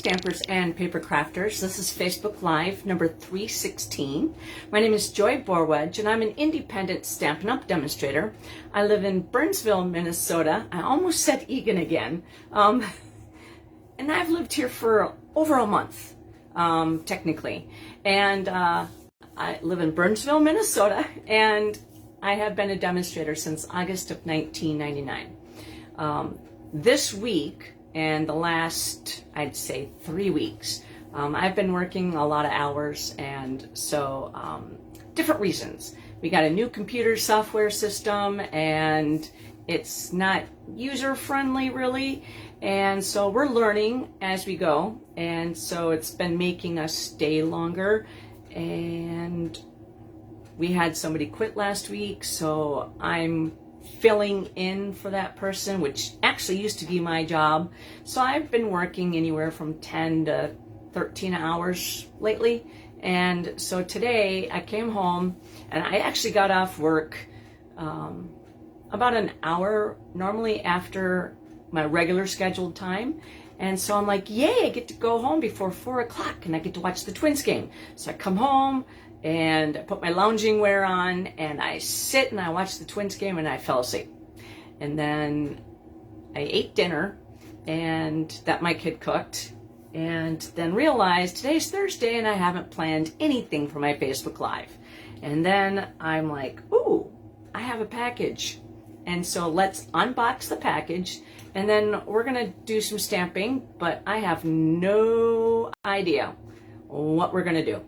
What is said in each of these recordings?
Stampers and Paper Crafters. This is Facebook Live number 316. My name is Joy Borwedge, and I'm an independent Stampin' Up! Demonstrator. I live in Burnsville, Minnesota. I almost said Eagan again. And I've lived here for over a month, technically. And I live in Burnsville, Minnesota, and I have been a demonstrator since August of 1999. This week, and the last, I'd say 3 weeks, I've been working a lot of hours, and so different reasons. We got a new computer software system, and it's not user-friendly really, and so we're learning as we go, and so it's been making us stay longer, and we had somebody quit last week, so I'm filling in for that person, which actually used to be my job. So I've been working anywhere from 10 to 13 hours lately. And so today I came home and I actually got off work about an hour normally after my regular scheduled time. And so I'm like, yay, I get to go home before 4 o'clock and I get to watch the Twins game. So I come home and I put my lounging wear on and I sit and I watch the Twins game and I fell asleep. And then I ate dinner and that my kid cooked, and then realized today's Thursday and I haven't planned anything for my Facebook Live. And then I'm like, ooh, I have a package. And so let's unbox the package and then we're gonna do some stamping, but I have no idea what we're gonna do.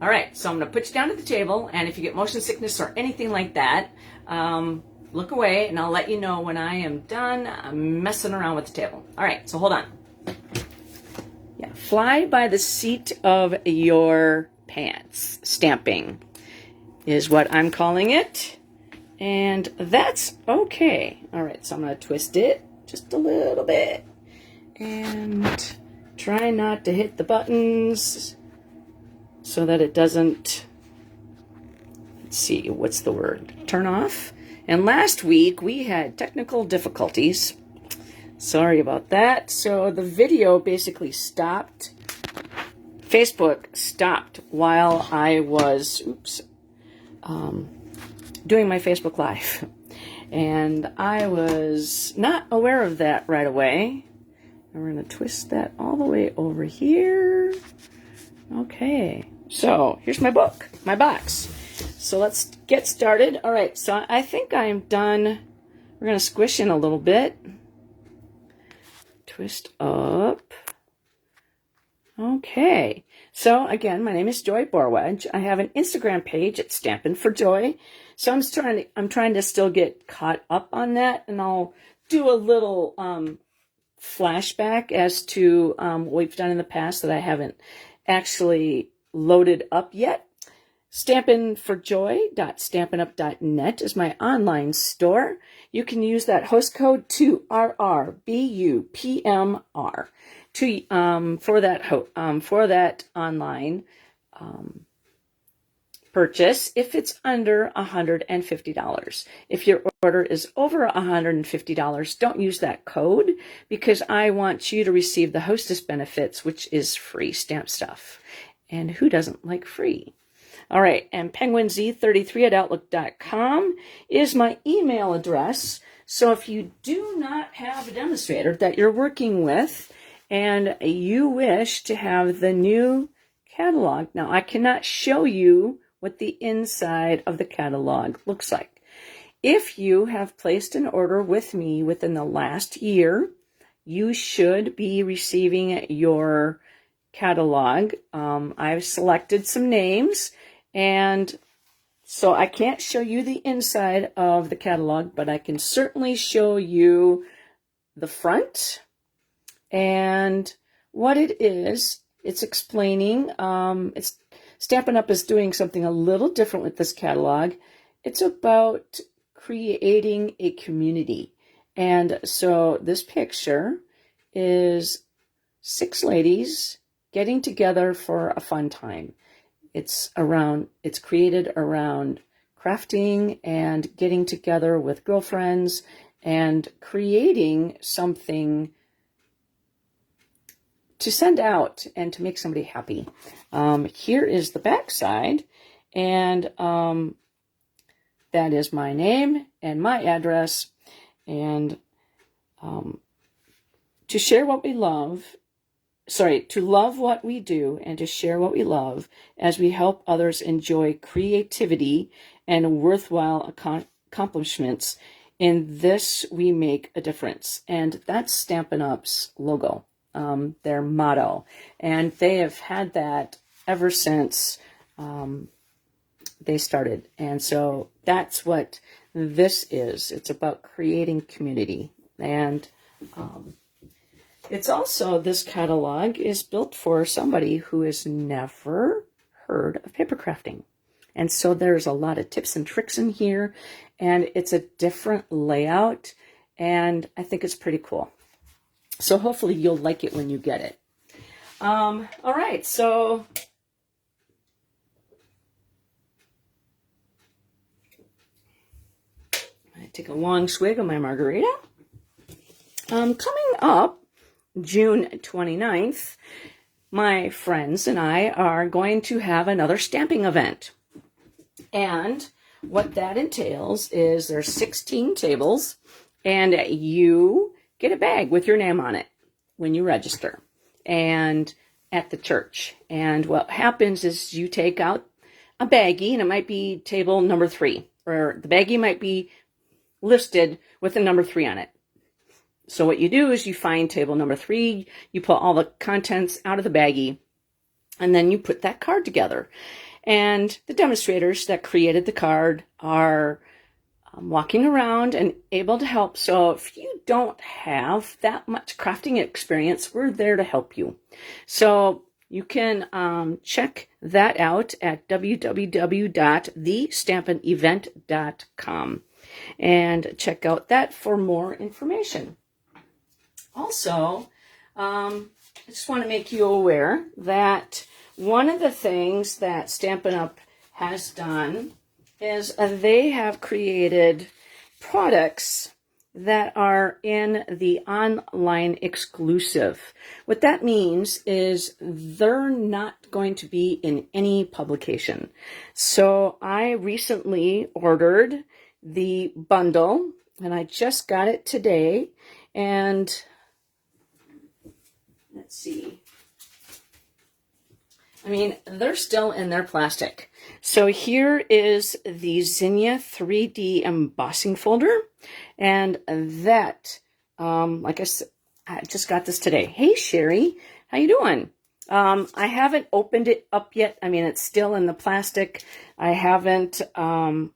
All right, so I'm gonna put you down at the table, and if you get motion sickness or anything like that, look away and I'll let you know when I am done messing around with the table. All right, so hold on. Yeah, fly by the seat of your pants. Stamping is what I'm calling it, and that's okay. All right, so I'm gonna twist it just a little bit and try not to hit the buttons so that it doesn't, let's see, what's the word? Turn off. And last week we had technical difficulties. Sorry about that. So the video basically stopped. Facebook stopped while I was, doing my Facebook Live. And I was not aware of that right away. And we're going to twist that all the way over here. Okay, so here's my book, my box. So let's get started. All right, so I think I'm done. We're going to squish in a little bit. Twist up. Okay, so again, my name is Joy Borwedge. I have an Instagram page at Stampin' for Joy. So I'm trying to still get caught up on that, and I'll do a little flashback as to what we've done in the past that I haven't actually loaded up yet. Stampinforjoy.stampinup.net is my online store. You can use that host code 2RRBUPMR to for that online purchase if it's under $150. If your order is over $150, don't use that code because I want you to receive the hostess benefits, which is free stamp stuff. And who doesn't like free? All right, and penguinz33@outlook.com is my email address. So if you do not have a demonstrator that you're working with and you wish to have the new catalog, now I cannot show you what the inside of the catalog looks like. If you have placed an order with me within the last year, you should be receiving your catalog. I've selected some names, and so I can't show you the inside of the catalog, but I can certainly show you the front and what it is. It's explaining, Stampin' Up! Is doing something a little different with this catalog. It's about creating a community. And so this picture is 6 ladies getting together for a fun time. It's created around crafting and getting together with girlfriends and creating something to send out and to make somebody happy. Here is the back side, and that is my name and my address, and to share what we love, to love what we do and to share what we love as we help others enjoy creativity and worthwhile accomplishments. In this, we make a difference. And that's Stampin' Up's logo, their motto. And they have had that ever since they started. And so that's what this is. It's about creating community. And it's also, this catalog is built for somebody who has never heard of paper crafting. And so there's a lot of tips and tricks in here, and it's a different layout, and I think it's pretty cool. So hopefully you'll like it when you get it. All right, so I take a long swig of my margarita. Coming up June 29th, my friends and I are going to have another stamping event. And what that entails is there's 16 tables, and you get a bag with your name on it when you register and at the church. And what happens is you take out a baggie, and it might be table number 3, or the baggie might be listed with the number 3 on it. So what you do is you find table number 3, you pull all the contents out of the baggie, and then you put that card together. And the demonstrators that created the card are walking around and able to help. So if you don't have that much crafting experience, we're there to help you. So you can check that out at www.thestampinevent.com and check out that for more information. Also, I just want to make you aware that one of the things that Stampin' Up! Has done is they have created products that are in the online exclusive. What that means is they're not going to be in any publication. So I recently ordered the bundle, and I just got it today, and let's see. I mean, they're still in their plastic. So here is the Zinnia 3D embossing folder. And that, like I said, I just got this today. Hey, Sherry, how you doing? I haven't opened it up yet. I mean, it's still in the plastic. I haven't, I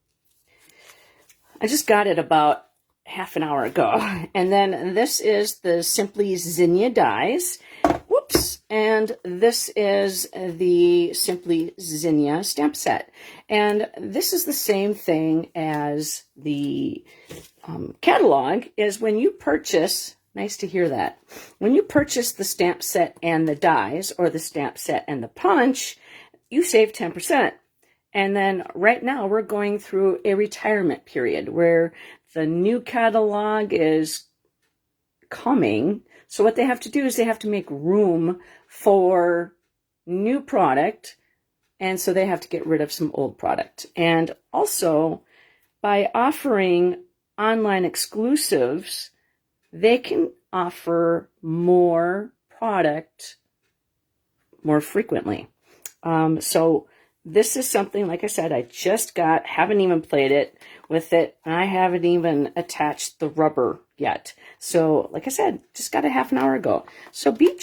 just got it about half an hour ago. And then this is the Simply Zinnia dies. Whoops. And this is the Simply Zinnia stamp set. And this is the same thing as the catalog, is when you purchase, nice to hear that, when you purchase the stamp set and the dies, or the stamp set and the punch, you save 10%. And then right now we're going through a retirement period where the new catalog is coming. So what they have to do is they have to make room for new product. And so they have to get rid of some old product. And also, by offering online exclusives, they can offer more product more frequently. So this is something, like I said, I just got, haven't even played it with it, and I haven't even attached the rubber yet. So, like I said, just got it half an hour ago. So be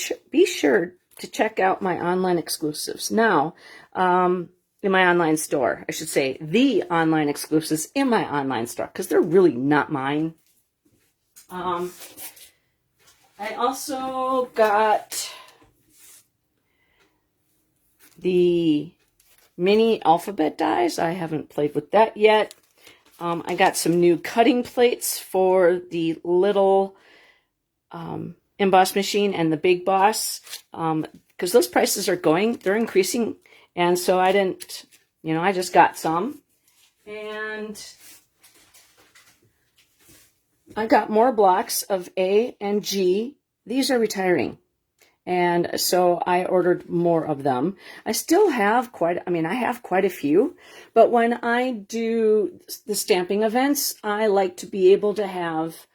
sure to check out my online exclusives. Now, in my online store, I should say, the online exclusives in my online store, because they're really not mine. I also got the mini alphabet dies. I haven't played with that yet. I got some new cutting plates for the little emboss machine and the big boss, because those prices are they're increasing, and so I didn't, I just got some. And I got more blocks of A and G. These are retiring, And so I ordered more of them. I still have I have quite a few, but when I do the stamping events, I like to be able to have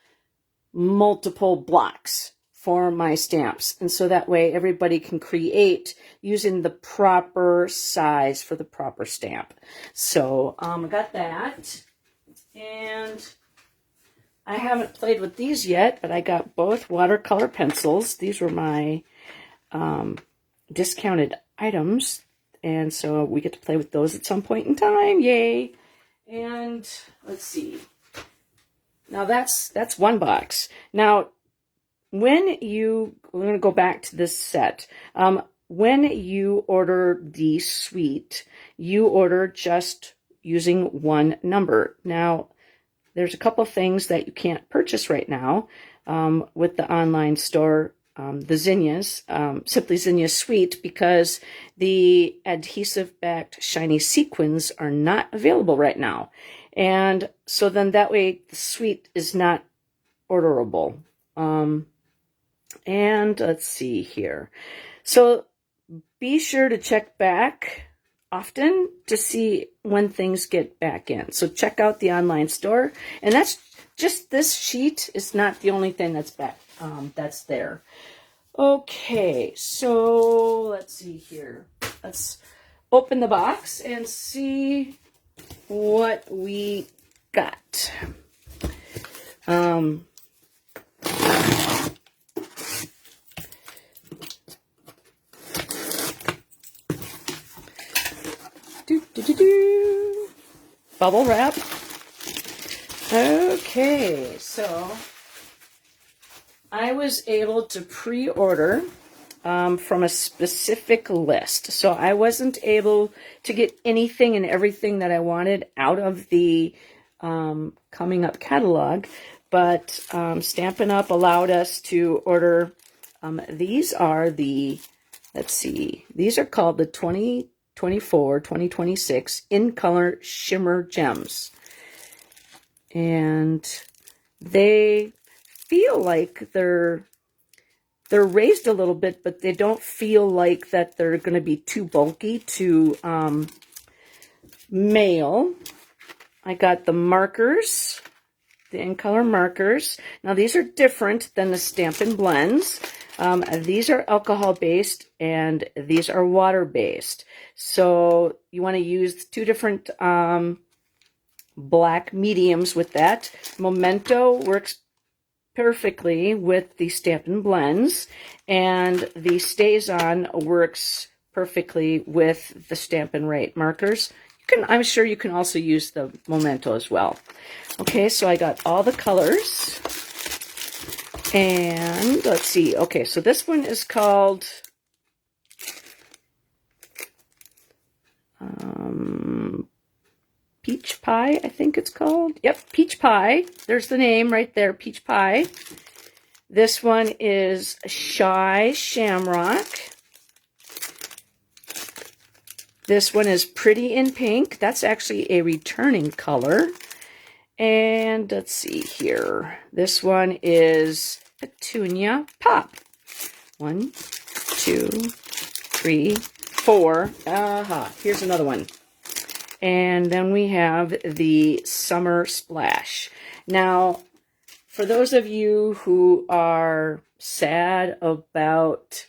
multiple blocks for my stamps. And so that way everybody can create using the proper size for the proper stamp. So I got that. And I haven't played with these yet, but I got both watercolor pencils. These were my discounted items, and so we get to play with those at some point in time. Yay! And let's see. Now that's one box. Now, we're going to go back to this set. When you order the suite, you order just using one number. Now, there's a couple things that you can't purchase right now with the online store. The Zinnias, Simply Zinnia Suite, because the adhesive-backed shiny sequins are not available right now. And so then that way the suite is not orderable. And let's see here. So be sure to check back often to see when things get back in. So check out the online store. And that's just this sheet is not the only thing that's back. That's there. Okay, so let's see here. Let's open the box and see what we got. Bubble wrap. Okay, so I was able to pre-order from a specific list. So I wasn't able to get anything and everything that I wanted out of the coming up catalog, but Stampin' Up! Allowed us to order. These are the, let's see, these are called the 2024-2026 In Color Shimmer Gems. And they feel like they're raised a little bit, but they don't feel like that they're going to be too bulky to mail. I got the markers, the In Color markers. Now these are different than the Stampin' Blends. These are alcohol-based and these are water-based. So you want to use two different black mediums with that. Memento works perfectly with the Stampin' Blends, and the StazOn works perfectly with the Stampin' Rate markers. I'm sure you can also use the Memento as well. Okay, so I got all the colors. And let's see. Okay, so this one is called Peach Pie, I think it's called. Yep, Peach Pie. There's the name right there, Peach Pie. This one is Shy Shamrock. This one is Pretty in Pink. That's actually a returning color. And let's see here. This one is Petunia Pop. 1, 2, 3, 4. Aha, here's another one. And then we have the Summer Splash. Now, for those of you who are sad about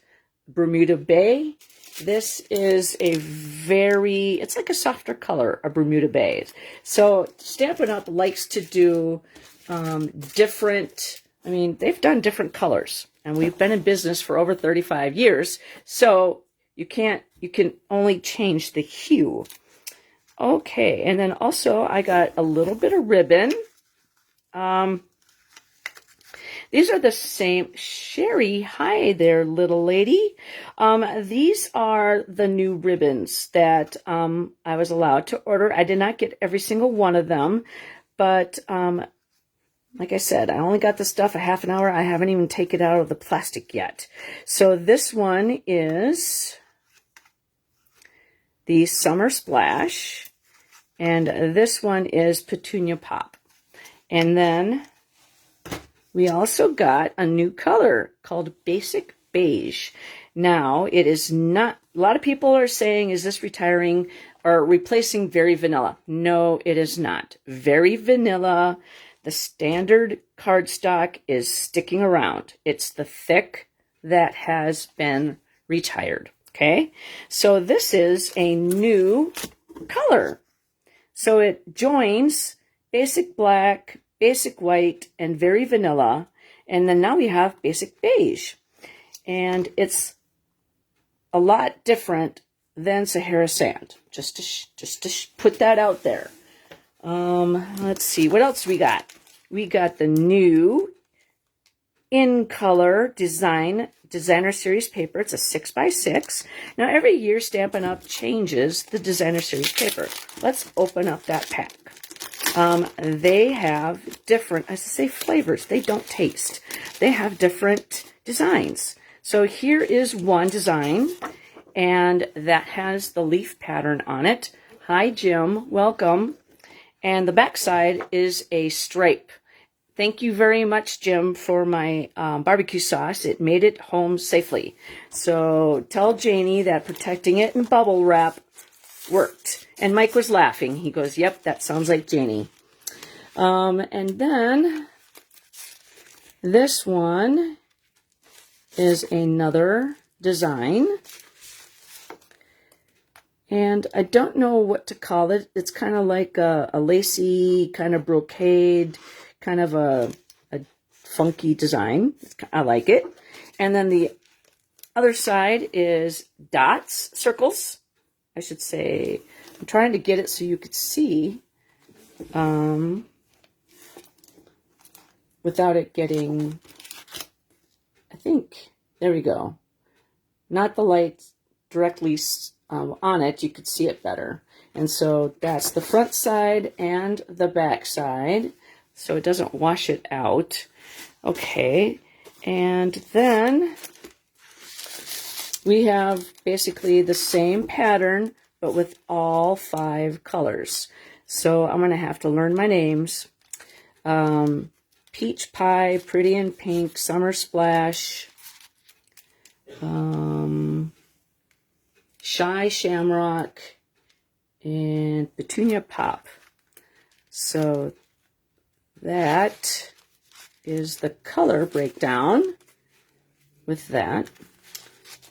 Bermuda Bay, this is it's like a softer color, a Bermuda Bay. So Stampin' Up! Likes to do different, they've done different colors. And we've been in business for over 35 years. So you can only change the hue. Okay, and then also I got a little bit of ribbon. These are the same. Sherry, hi there, little lady. These are the new ribbons that I was allowed to order. I did not get every single one of them, but like I said, I only got the stuff a half an hour. I haven't even taken it out of the plastic yet. So this one is the Summer Splash, and this one is Petunia Pop. And then we also got a new color called Basic beige. Now, it is not, a lot of people are saying, is this retiring or replacing Very Vanilla? No, it is not. Very Vanilla, the standard cardstock, is sticking around. It's the thick that has been retired. Okay, so this is a new color. So it joins Basic Black, Basic White, and Very Vanilla. And then now we have Basic Beige. And it's a lot different than Sahara Sand. Just to put that out there. Let's see, what else we got? We got the new In Color Designer Series paper. It's a 6x6. Now, every year Stampin' Up! Changes the Designer Series paper. Let's open up that pack. They have different, as I say, flavors. They don't taste. They have different designs. So here is one design, and that has the leaf pattern on it. Hi, Jim. Welcome. And the back side is a stripe. Thank you very much, Jim, for my barbecue sauce. It made it home safely. So tell Janie that protecting it in bubble wrap worked. And Mike was laughing. He goes, yep, that sounds like Janie. And then this one is another design. And I don't know what to call it. It's kind of like a lacy, kind of brocade, kind of a funky design. I like it. And then the other side is dots, circles, I should say. I'm trying to get it so you could see without it getting, I think, there we go. Not the light directly on it, you could see it better. And so that's the front side and the back side, so it doesn't wash it out. Okay, and then we have basically the same pattern, but with all 5 colors. So I'm going to have to learn my names. Peach Pie, Pretty in Pink, Summer Splash, Shy Shamrock, and Petunia Pop. So that is the color breakdown with that.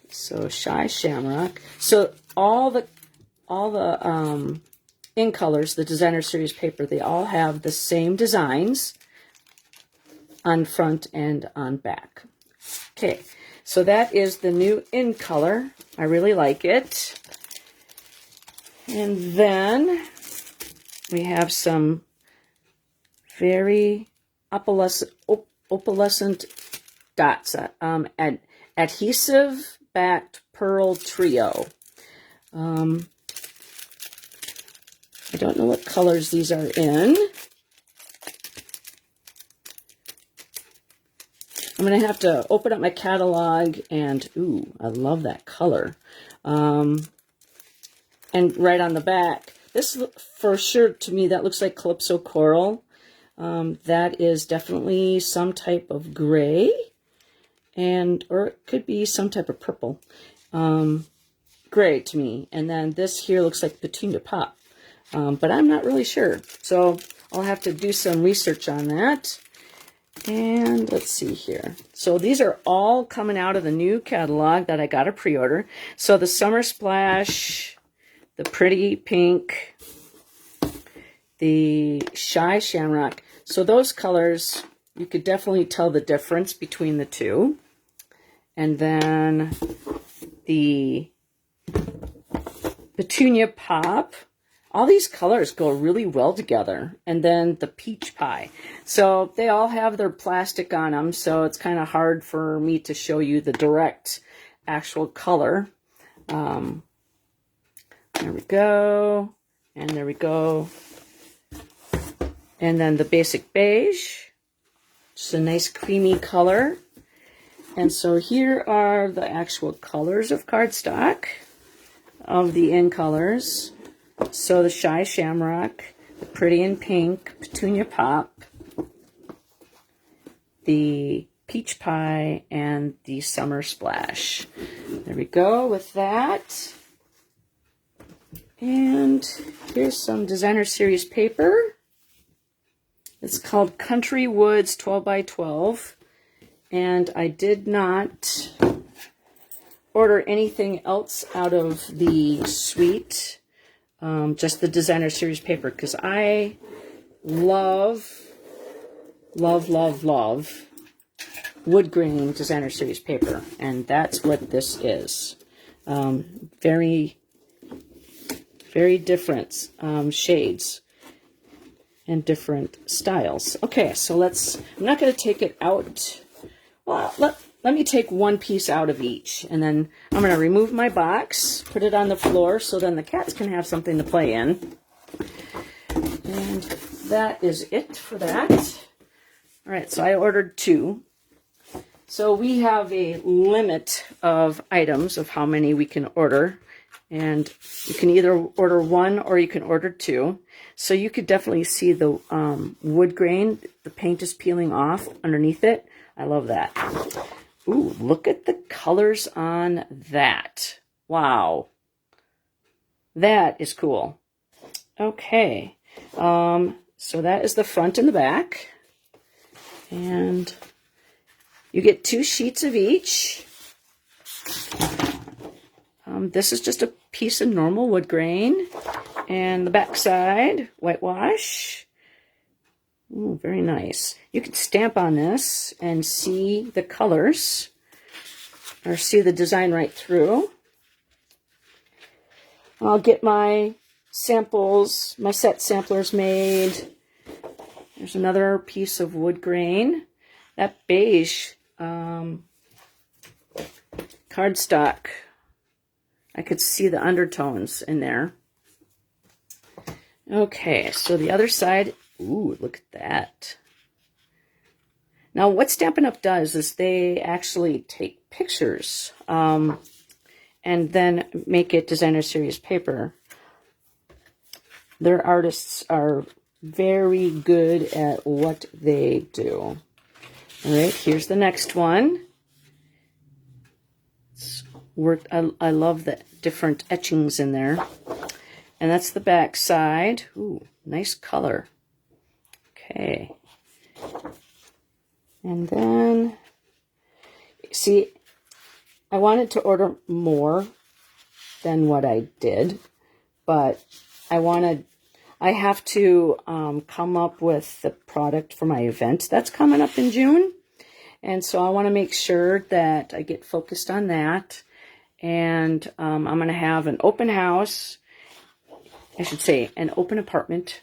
So Shy Shamrock. So all the In Colors, the Designer Series paper, they all have the same designs on front and on back. Okay, so that is the new In Color. I really like it. And then we have some very opalescent dots. Adhesive backed pearl trio. I don't know what colors these are in. I'm going to have to open up my catalog and, ooh, I love that color. And right on the back, this for sure, to me, that looks like Calypso Coral. That is definitely some type of gray, or it could be some type of purple. Gray to me. And then this here looks like Petunia Pop, but I'm not really sure. So I'll have to do some research on that. And let's see here. So these are all coming out of the new catalog that I got a pre-order. So the Summer Splash, the Pretty Pink, the Shy Shamrock. So those colors, you could definitely tell the difference between the two. And then the Petunia Pop. All these colors go really well together. And then the Peach Pie. So they all have their plastic on them, so it's kind of hard for me to show you the direct actual color. There we go. And there we go. And then the Basic Beige. Just a nice creamy color. And so here are the actual colors of cardstock of the In Colors. So the Shy Shamrock, the Pretty in Pink, Petunia Pop, the peach pie and the summer splash. There we go with that. And here's some designer series paper. It's called Country Woods 12 by 12. And I did not order anything else out of the suite, just the designer series paper, because I love wood grain designer series paper, and that's what this is. Very different shades and different styles. Okay, so I'm not going to take it out. Well, let me take one piece out of each, and then I'm going to remove my box, put it on the floor so then the cats can have something to play in. And that is it for that. All right, so I ordered 2. So we have a limit of items of how many we can order. And you can either order 1 or you can order 2. So you could definitely see the wood grain. The paint is peeling off underneath it. I love that. Ooh, look at the colors on that. Wow. That is cool. Okay. So that is the front and the back. And you get 2 sheets of each. This is just a piece of normal wood grain. And the back side, whitewash. Ooh, very nice. You can stamp on this and see the colors, or see the design right through. I'll get my samples, my set samplers made. There's another piece of wood grain. That beige cardstock, I could see the undertones in there. Okay, so the other side, ooh, look at that. Now, what Stampin' Up! Does is they actually take pictures and then make it designer series paper. Their artists are very good at what they do. All right, here's the next one. It's worked. I love the different etchings in there. And that's the back side. Ooh, nice color. Okay. And then, see, I wanted to order more than what I did, but I have to come up with the product for my event that's coming up in June. And so I want to make sure that I get focused on that. And I'm going to have an open house. I should say an open apartment.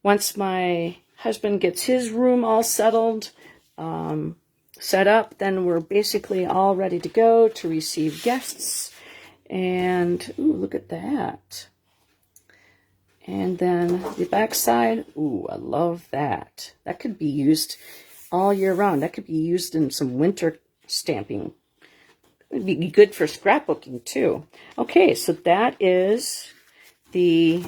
Once my husband gets his room all settled, set up, then we're basically all ready to go to receive guests. And, ooh, look at that. And then the back side, ooh, I love that. That could be used all year round. That could be used in some winter stamping. It would be good for scrapbooking too. Okay, so that is the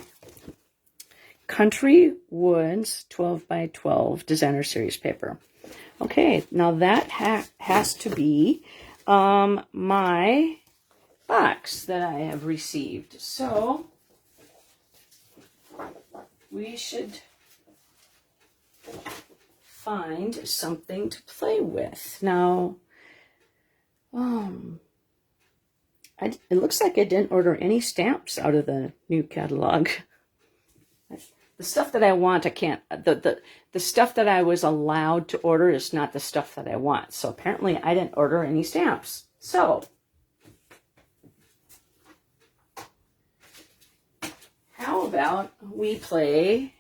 Country Woods 12 by 12 designer series paper. Okay, now that has to be my box that I have received. So we should find something to play with. Now, it looks like I didn't order any stamps out of the new catalog. The stuff that I want, I can't, the stuff that I was allowed to order is not the stuff that I want. So apparently I didn't order any stamps. So, how about we play,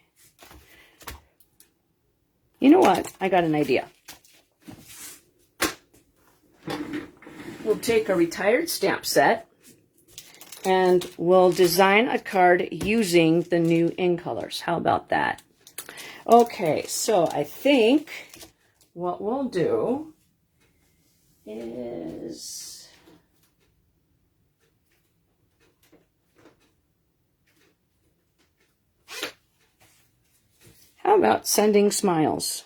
you know what, I got an idea. We'll take a retired stamp set and we'll design a card using the new in colors. How about that? Okay, so I think what we'll do is how about sending smiles?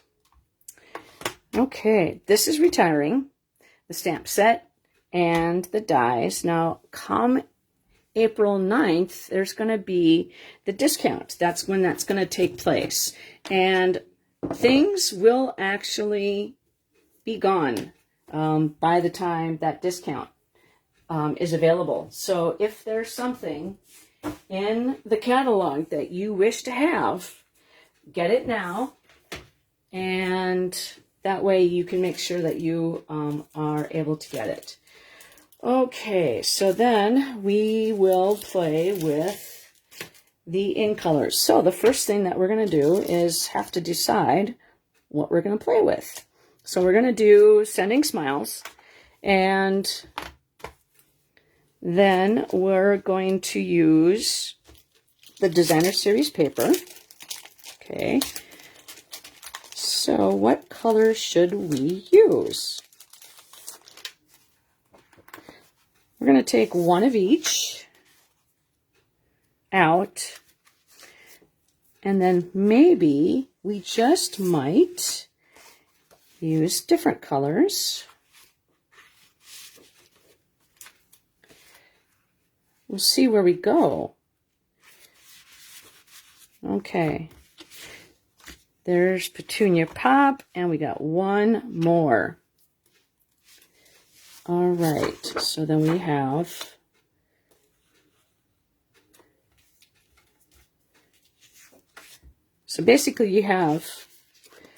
Okay, this is retiring, the stamp set and the dies. Now, come April 9th, there's going to be the discount. That's when that's going to take place. And things will actually be gone by the time that discount is available. So if there's something in the catalog that you wish to have, get it now. And that way you can make sure that you are able to get it. Okay, so then we will play with the in colors. So the first thing that we're going to do is have to decide what we're going to play with. So we're going to do Sending Smiles, and then we're going to use the Designer Series paper. Okay, so what color should we use? We're going to take one of each out, and then maybe we just might use different colors. We'll see where we go. Okay. There's Petunia Pop, and we got one more. All right, so then we have so basically you have,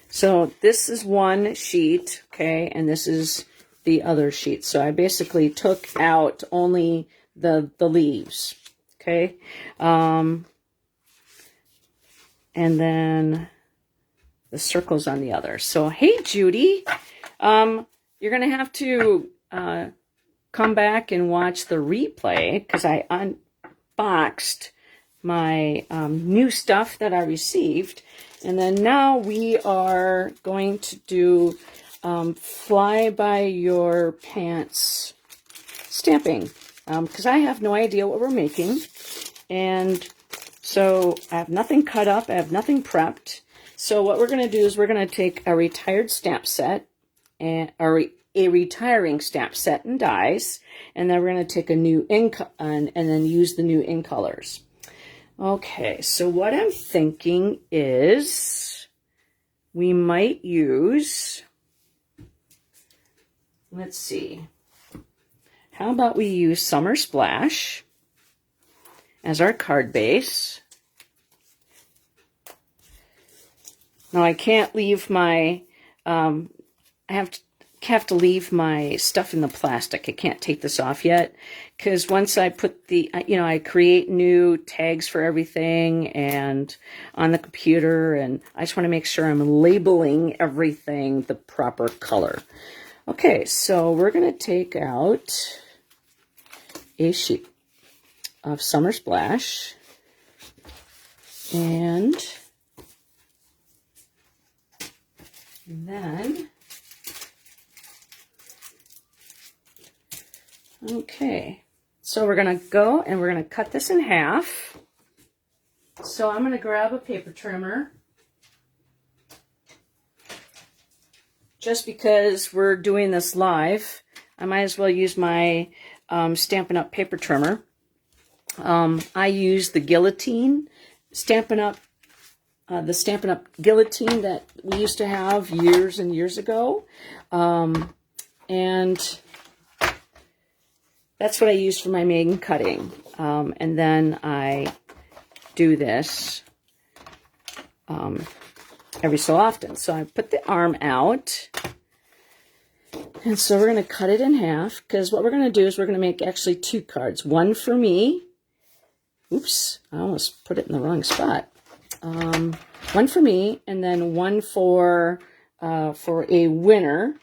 so this is one sheet, okay, and this is the other sheet. So I basically took out only the leaves, okay, and then the circles on the other. So hey Judy, you're gonna have to come back and watch the replay, because I unboxed my new stuff that I received. And then now we are going to do Fly By Your Pants stamping, because I have no idea what we're making. And so I have nothing cut up, I have nothing prepped. So what we're going to do is we're going to take a retired stamp set, and a retiring stamp set and dies, and then we're going to take a new ink and then use the new in colors. Okay, so what I'm thinking is we might use, let's see, how about we use Summer Splash as our card base. Now I can't leave my, I have to leave my stuff in the plastic. I can't take this off yet, because once I put the, I create new tags for everything and on the computer, and I just want to make sure I'm labeling everything the proper color. Okay, so we're going to take out a sheet of Summer Splash, and then okay, so we're going to go and we're going to cut this in half. So I'm going to grab a paper trimmer, just because we're doing this live. I might as well use my Stampin' Up! Paper trimmer. I use the Guillotine Stampin' Up! The Stampin' Up! Guillotine that we used to have years and years ago. And that's what I use for my maiden cutting. And then I do this every so often. So I put the arm out. And so we're going to cut it in half, because what we're going to do is we're going to make actually two cards. One for me. Oops, I almost put it in the wrong spot. One for me, and then one for a winner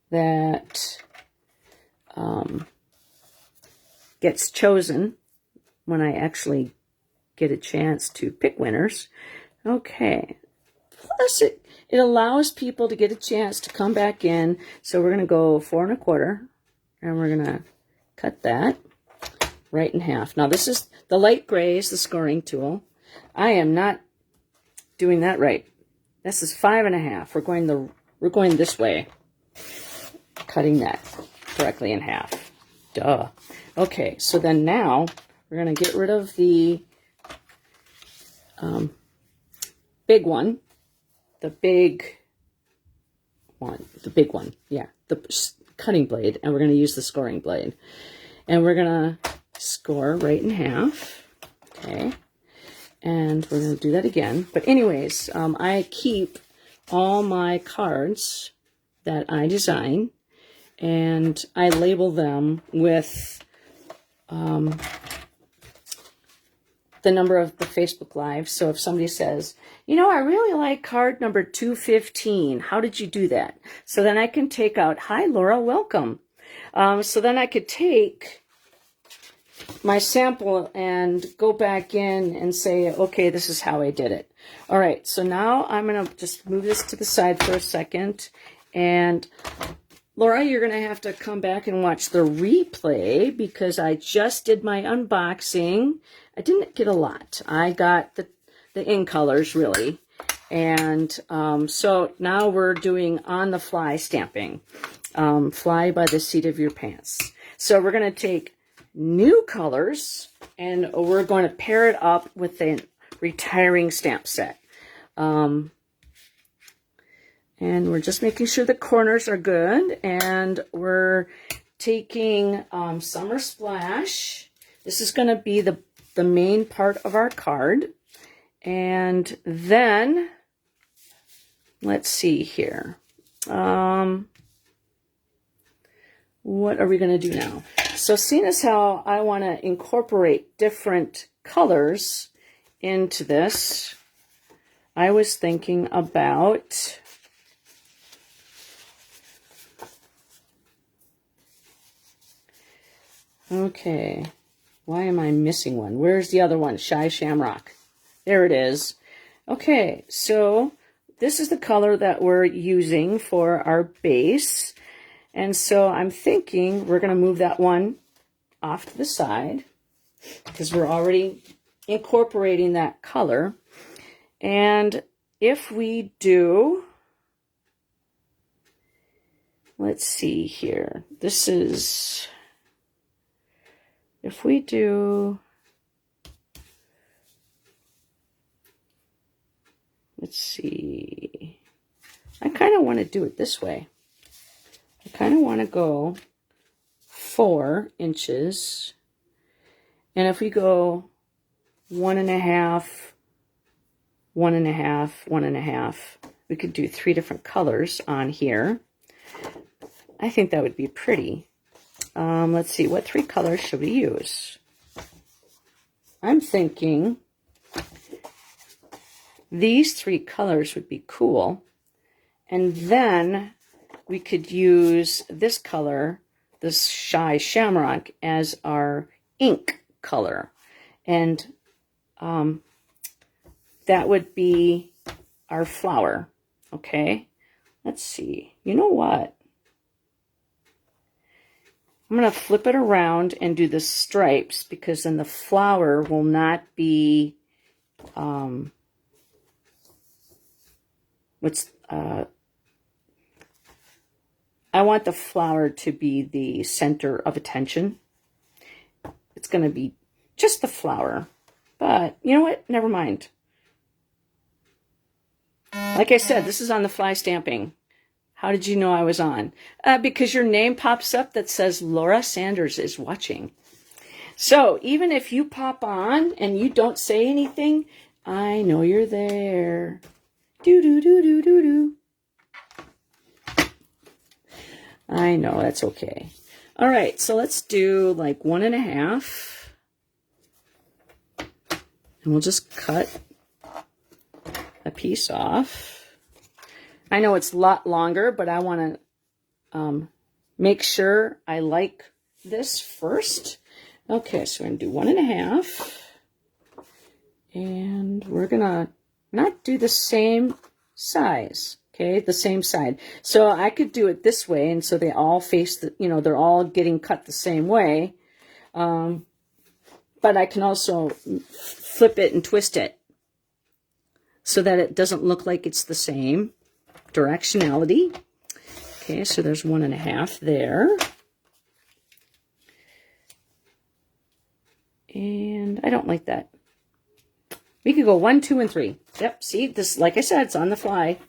that gets chosen when I actually get a chance to pick winners. Okay. Plus, it allows people to get a chance to come back in. So we're going to go 4 1/4, and we're going to cut that right in half. Now, this is the light gray is the scoring tool. I am not doing that right. This is 5.5. We're going this way. Cutting that directly in half. Duh. Okay, so then now we're going to get rid of the big one. The big one. Yeah, the cutting blade. And we're going to use the scoring blade. And we're going to score right in half. Okay. And we're going to do that again. But anyways, I keep all my cards that I design, and I label them with the number of the Facebook Live. So if somebody says, you know, I really like card number 215. How did you do that? So then I can take out, hi, Laura, welcome. So then I could take my sample and go back in and say, okay, this is how I did it. All right, so now I'm going to just move this to the side for a second. And Laura, you're going to have to come back and watch the replay because I just did my unboxing. I didn't get a lot. I got the in colors, really. And so now we're doing on-the-fly stamping. Fly by the seat of your pants. So we're going to take new colors and we're going to pair it up with a retiring stamp set. And we're just making sure the corners are good. And we're taking Summer Splash. This is going to be the main part of our card. And then, let's see here. What are we going to do now? So seeing as how I want to incorporate different colors into this, I was thinking about okay, why am I missing one? Where's the other one? Shy Shamrock. There it is. Okay, so this is the color that we're using for our base. And so I'm thinking we're going to move that one off to the side because we're already incorporating that color. And if we do, let's see here. This is, if we do, let's see. I kind of want to do it this way. I kind of want to go 4 inches. And if we go 1.5, 1.5, 1.5, we could do 3 different colors on here. I think that would be pretty. Let's see, what 3 colors should we use? I'm thinking these 3 colors would be cool. And then we could use this color, this Shy Shamrock, as our ink color. And that would be our flower. Okay, let's see. You know what? I'm going to flip it around and do the stripes because then the flower will not be I want the flower to be the center of attention. It's going to be just the flower. But you know what? Never mind. Like I said, this is on the fly stamping. How did you know I was on? Because your name pops up that says Laura Sanders is watching. So even if you pop on and you don't say anything, I know you're there. Do-do-do-do-do-do. I know, that's okay. All right, so let's do like 1.5. And we'll just cut a piece off. I know it's a lot longer, but I want to make sure I like this first. Okay, so we're going to do 1.5. And we're going to not do the same size. Okay, the same side. So I could do it this way, and so they all face the, you know, they're all getting cut the same way. But I can also flip it and twist it. so that it doesn't look like it's the same directionality. Okay, so there's 1.5 there. And I don't like that. We could go 1, 2, and 3. Yep, see, this, like I said, it's on the fly.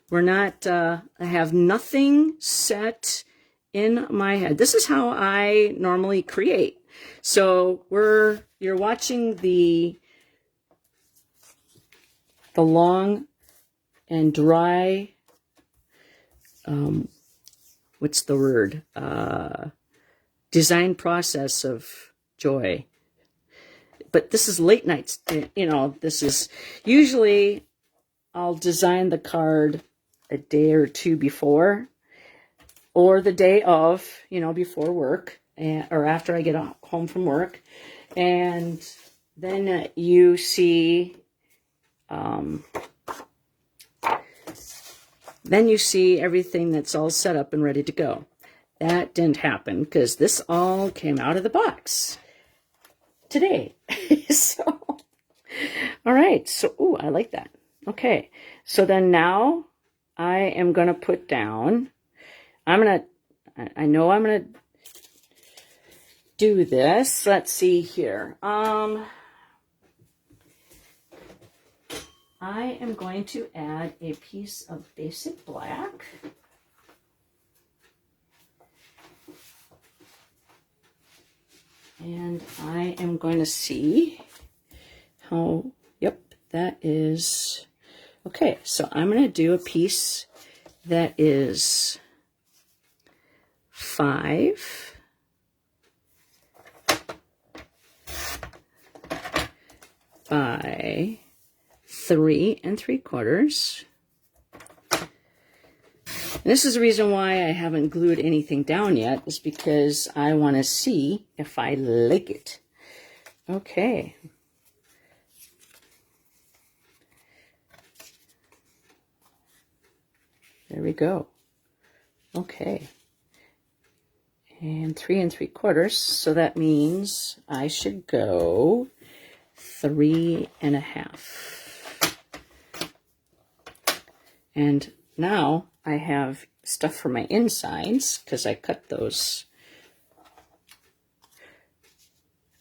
We're not, I have nothing set in my head. This is how I normally create. So you're watching the long and dry, what's the word? Design process of Joy. But this is late nights, you know, this is usually I'll design the card a day or two before, or the day of, you know, before work, or after I get home from work. And then you see, everything that's all set up and ready to go. That didn't happen because this all came out of the box today. So, all right. So, ooh, I like that. Okay. So then now I am going to put down, I know I'm going to do this. Let's see here. I am going to add a piece of basic black. And I am going to see how, yep, that is, okay, so I'm going to do a piece that is 5 by 3 3/4. And this is the reason why I haven't glued anything down yet, is because I want to see if I like it. Okay. There we go. Okay. And 3 3/4, so that means I should go 3.5. And now I have stuff for my insides, because I cut those.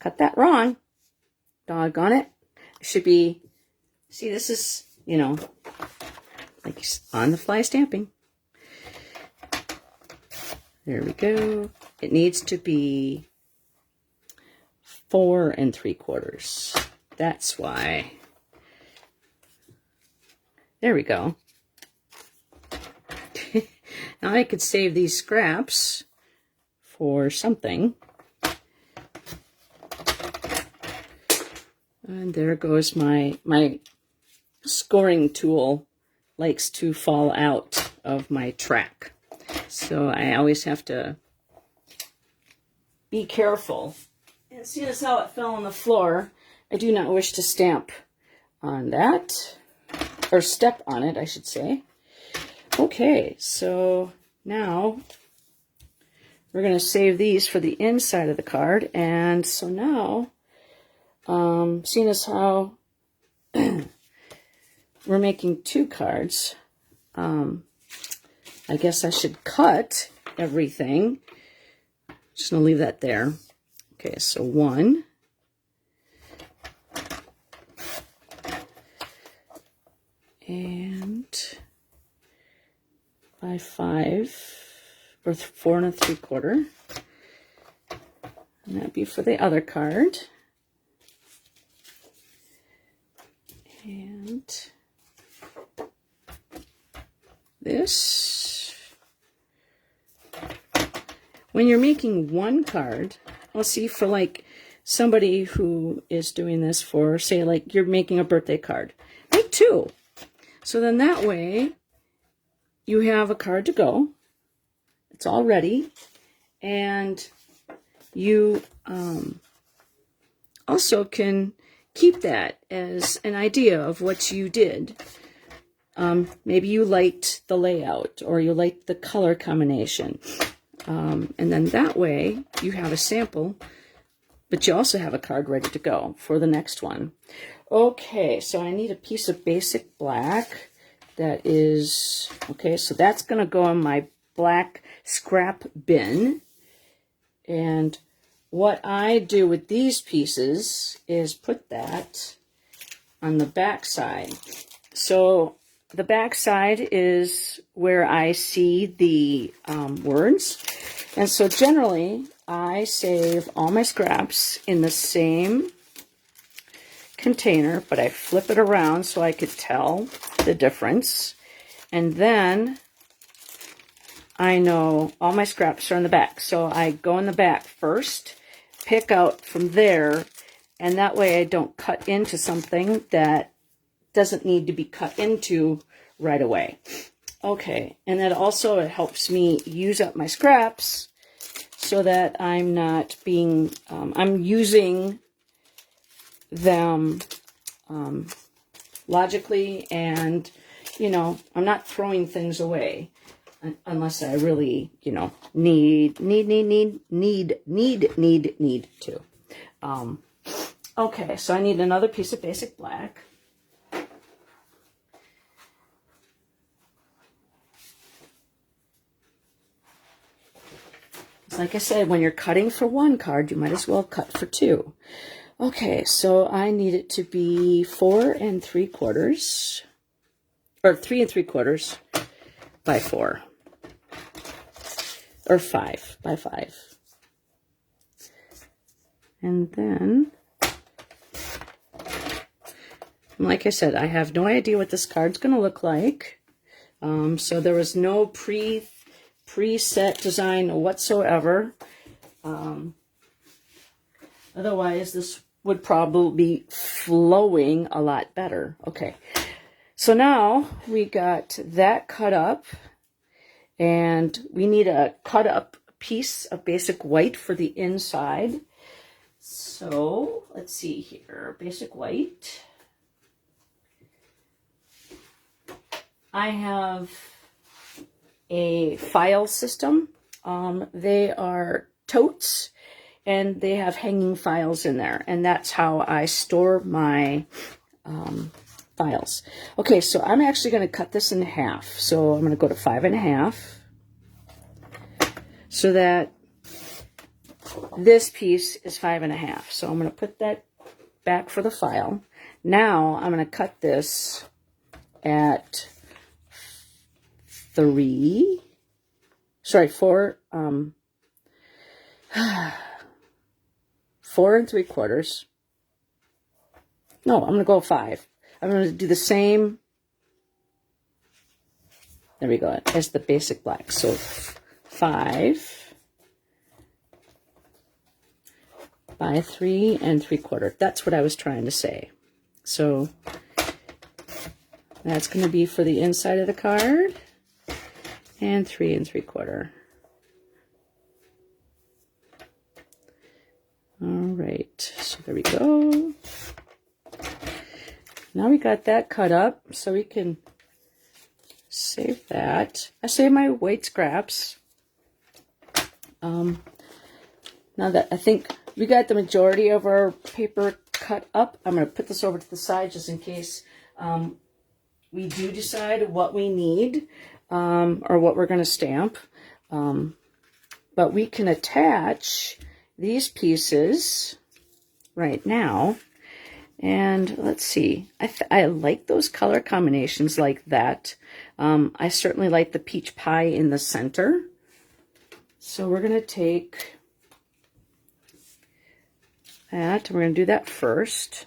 Cut that wrong. Doggone it. It should be, see, this is, you know, like on the fly stamping. There we go. It needs to be 4 3/4. That's why. There we go. Now I could save these scraps for something. And there goes my scoring tool. Likes to fall out of my track. So I always have to be careful. And see this how it fell on the floor. I do not wish to stamp on that, or step on it, I should say. Okay, so now we're going to save these for the inside of the card. And so now, seeing as how we're making 2 cards, I guess I should cut everything. Just going to leave that there. Okay, so 1. And by 5, or 4 3/4. And that'd be for the other card. And this. When you're making 1 card, I'll see for like somebody who is doing this for, say, like you're making a birthday card, make 2. So then that way you have a card to go. It's all ready. And you also can keep that as an idea of what you did. Maybe you liked the layout, or you liked the color combination. And then that way you have a sample but you also have a card ready to go for the next one. Okay, so I need a piece of basic black that is, okay, so that's going to go in my black scrap bin. And what I do with these pieces is put that on the back side. So the back side is where I see the words. And so generally, I save all my scraps in the same container, but I flip it around so I could tell the difference. And then I know all my scraps are in the back. So I go in the back first, pick out from there, and that way I don't cut into something that doesn't need to be cut into right away. Okay, and that also it helps me use up my scraps so that I'm not being, I'm using them logically, and, you know, I'm not throwing things away unless I really, you know, need to. Okay, so I need another piece of basic black. Like I said, when you're cutting for one card, you might as well cut for two. Okay, so I need it to be 4 3/4, or 3 3/4 by 4, or 5 by 5. And then, like I said, I have no idea what this card's going to look like. So there was no preset design whatsoever. Otherwise, this would probably be flowing a lot better. Okay, so now we got that cut up, and we need a cut up piece of basic white for the inside. So let's see here, basic white. I have a file system. They are totes, and they have hanging files in there, and that's how I store my files. Okay, so I'm actually going to cut this in half. So I'm going to go to 5 1/2, so that this piece is 5 1/2. So I'm going to put that back for the file. Now I'm going to cut this at 4 3/4. No, I'm going to go 5. I'm going to do the same, there we go, as the basic black. So 5 by 3 3/4. That's what I was trying to say. So that's going to be for the inside of the card, and 3 3/4. All right, so there we go. Now we got that cut up, so we can save that. I saved my white scraps. Now that I think we got the majority of our paper cut up, I'm going to put this over to the side just in case we do decide what we need or what we're going to stamp. But we can attach these pieces right now. And let's see, I like those color combinations like that. I certainly like the peach pie in the center. So we're going to take that, and we're going to do that first.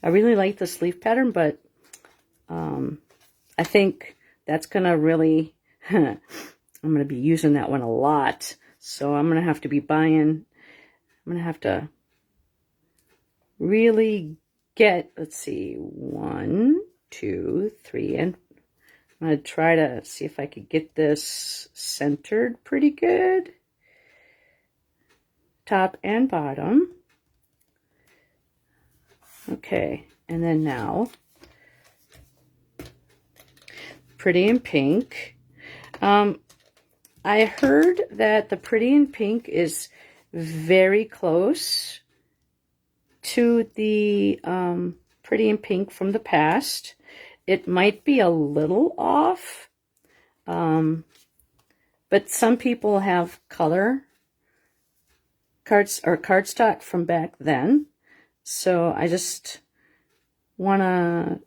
I really like this leaf pattern, but I think that's going to really, I'm going to be using that one a lot. So I'm going to have to be buying, I'm going to have to really get, let's see, 1, 2, 3, and I'm going to try to see if I could get this centered pretty good. Top and bottom. Okay, and then now, Pretty in Pink. I heard that the Pretty in Pink is very close to the Pretty in Pink from the past. It might be a little off, but some people have color cards or cardstock from back then. So I just want to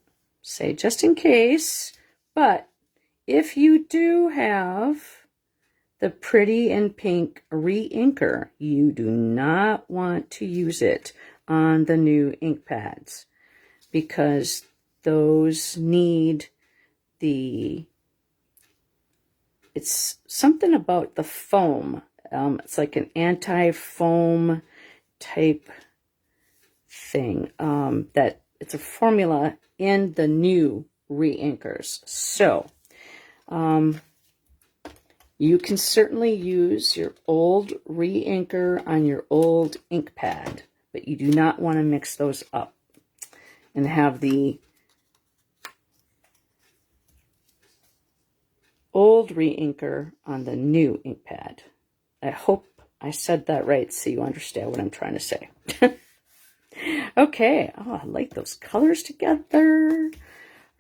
say, just in case, but if you do have the Pretty in Pink re-inker, you do not want to use it on the new ink pads because those need it's something about the foam. It's like an anti-foam type thing that it's a formula in the new re-inkers. So you can certainly use your old re-inker on your old ink pad, but you do not want to mix those up and have the old re-inker on the new ink pad. I hope I said that right so you understand what I'm trying to say. Okay, oh, I like those colors together.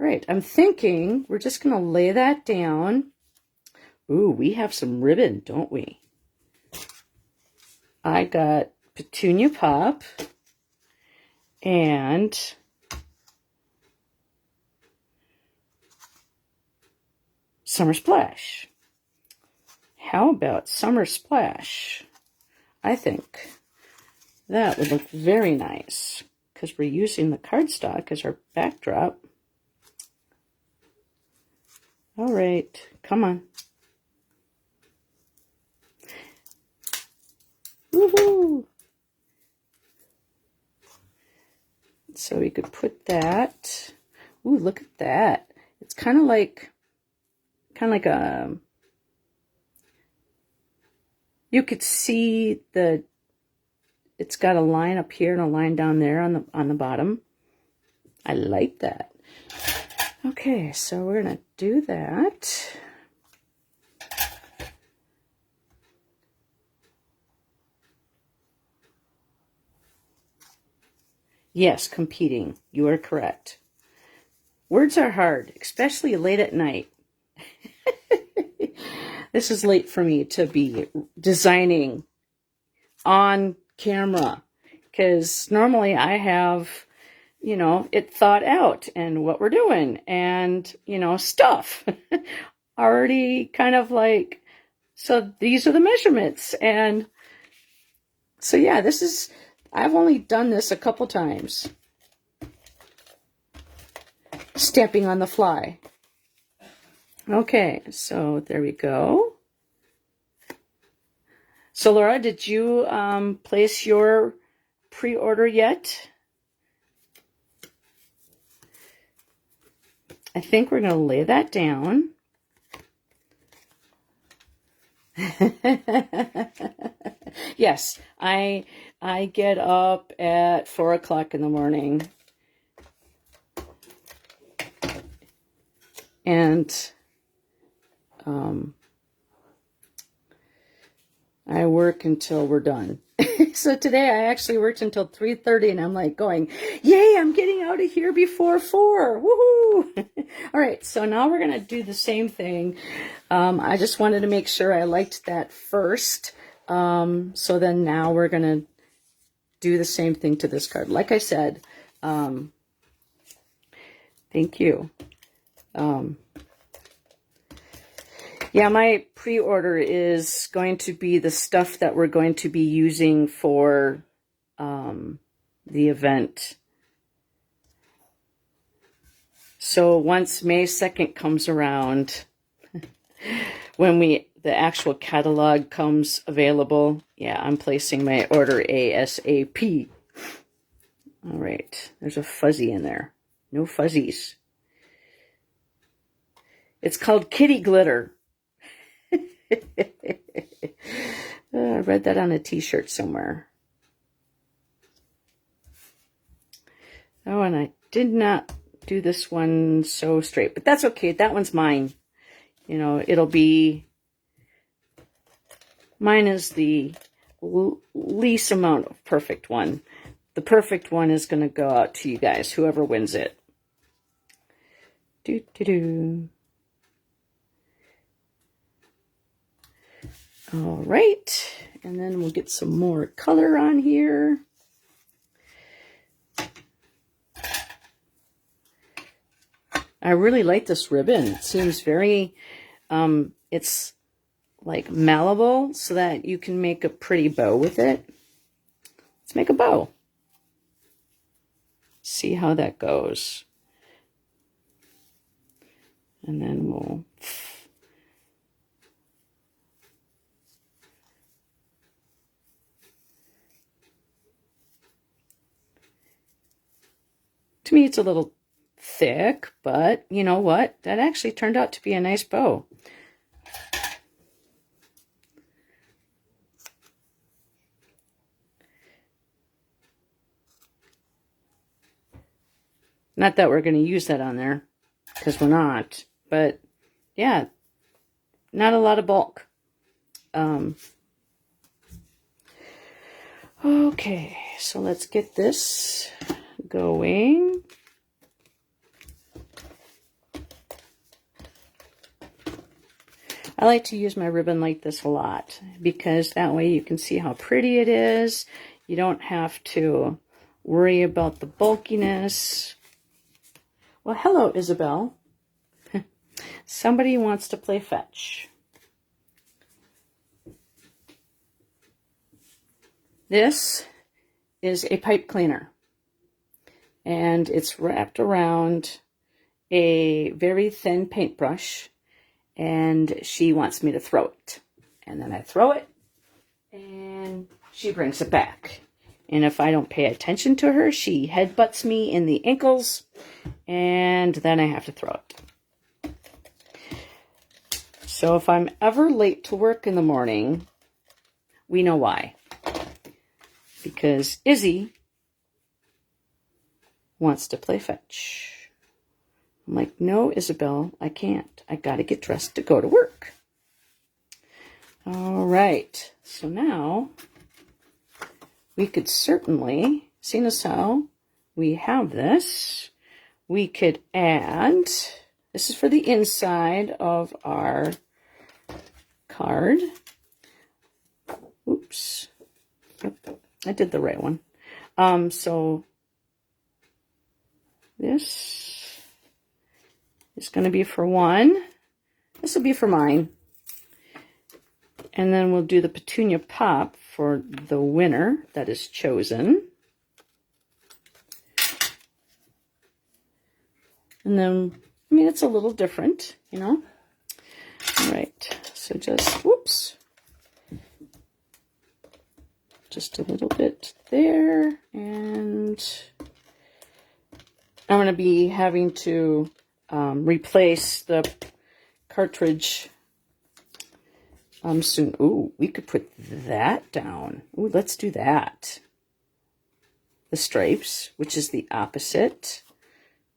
All right, I'm thinking we're just going to lay that down. Ooh, we have some ribbon, don't we? I got Petunia Pop and Summer Splash. How about Summer Splash? I think that would look very nice because we're using the cardstock as our backdrop. All right, come on. Woohoo! So we could put that. Ooh, look at that. It's kind of like a, you could see it's got a line up here and a line down there on the bottom. I like that. Okay, so we're gonna do that. Yes, competing. You are correct. Words are hard, especially late at night. This is late for me to be designing on camera because normally I have, you know, it thought out and what we're doing and, you know, stuff already kind of like, so these are the measurements. And so, yeah, I've only done this a couple times. Stamping on the fly. Okay, so there we go. So Laura, did you place your pre-order yet? I think we're going to lay that down. Yes, I get up at 4 o'clock in the morning. And I work until we're done. So today I actually worked until 3:30 and I'm like going, yay, I'm getting out of here before 4. Woohoo! All right, so now we're going to do the same thing. I just wanted to make sure I liked that first. So then now we're going to do the same thing to this card. Like I said, thank you. Yeah, my pre-order is going to be the stuff that we're going to be using for the event. So once May 2nd comes around, when the actual catalog comes available, yeah, I'm placing my order ASAP. All right, there's a fuzzy in there. No fuzzies. It's called Kitty Glitter. I read that on a t-shirt somewhere. Oh, and I did not do this one so straight, but that's okay. That one's mine. You know, it'll be, mine is the least amount of perfect one. The perfect one is going to go out to you guys, whoever wins it. Do. All right, and then we'll get some more color on here. I really like this ribbon. It seems very, it's like malleable so that you can make a pretty bow with it. Let's make a bow. See how that goes. And then we'll... To me, it's a little thick, but you know what? That actually turned out to be a nice bow. Not that we're going to use that on there, because we're not. But, yeah, not a lot of bulk. Okay, so let's get this going. I like to use my ribbon like this a lot, because that way you can see how pretty it is. You don't have to worry about the bulkiness. Well, hello, Isabel. Somebody wants to play fetch. This is a pipe cleaner, and it's wrapped around a very thin paintbrush, and she wants me to throw it. And then I throw it, and she brings it back. And if I don't pay attention to her, she headbutts me in the ankles, and then I have to throw it. So if I'm ever late to work in the morning, we know why. Because Izzy wants to play fetch. I'm like, no, Isabel, I can't. I got to get dressed to go to work. All right. So now we could certainly, seeing as how we have this, we could add, this is for the inside of our card. Oops. I did the right one. So this is going to be for one. This will be for mine. And then we'll do the Petunia Pop for the winner that is chosen. And then, I mean, it's a little different, you know. All right, so just, whoops. Just a little bit there, and I'm going to be having to replace the cartridge soon. Ooh, we could put that down. Ooh, let's do that. The stripes, which is the opposite.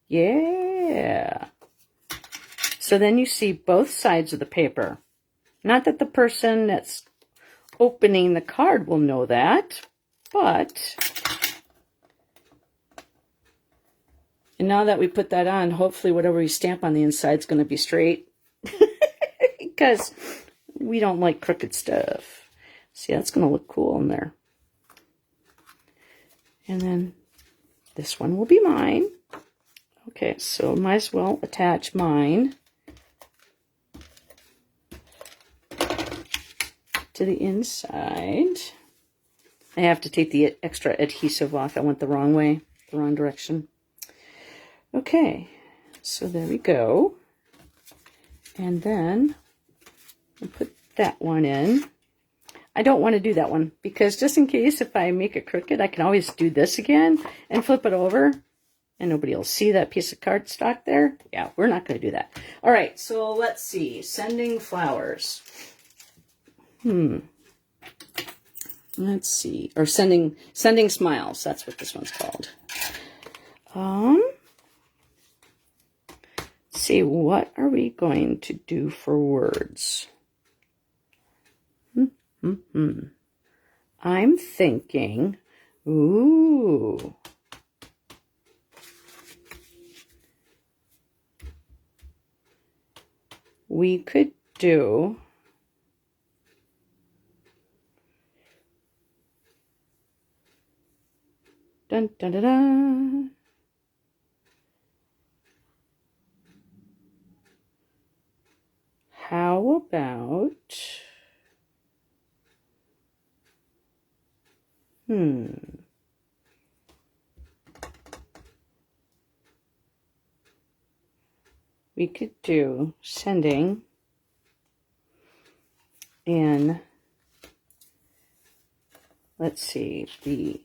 Yeah. So then you see both sides of the paper. Not that the person that's opening the card will know that, but, and now that we put that on, hopefully whatever we stamp on the inside is going to be straight, because we don't like crooked stuff. See, that's going to look cool in there. And then this one will be mine. Okay, so might as well attach mine to the inside. I have to take the extra adhesive off. I went the wrong way, the wrong direction. Okay, so there we go. And then I'll put that one in. I don't want to do that one because just in case if I make it crooked, I can always do this again and flip it over and nobody will see that piece of cardstock there. Yeah, we're not going to do that. All right, so let's see. Sending flowers. Let's see. Or sending smiles. That's what this one's called. see, what are we going to do for words? I'm thinking, ooh. We could do dun dun dun dun. How about we could do sending in, let's see, the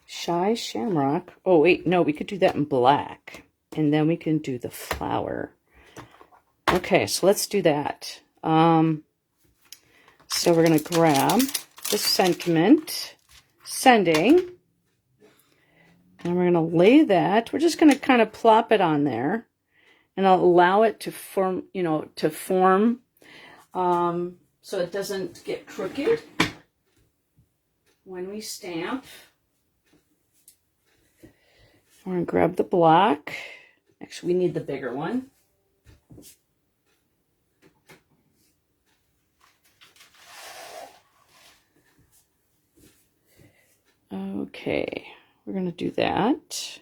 Shy Shamrock. Oh, wait, no, we could do that in black. And then we can do the flower. Okay, so let's do that. So we're going to grab the sentiment, sending, and we're going to lay that. We're just going to kind of plop it on there and allow it to form, so it doesn't get crooked when we stamp. We're going to grab the block. Actually, we need the bigger one. Okay, we're going to do that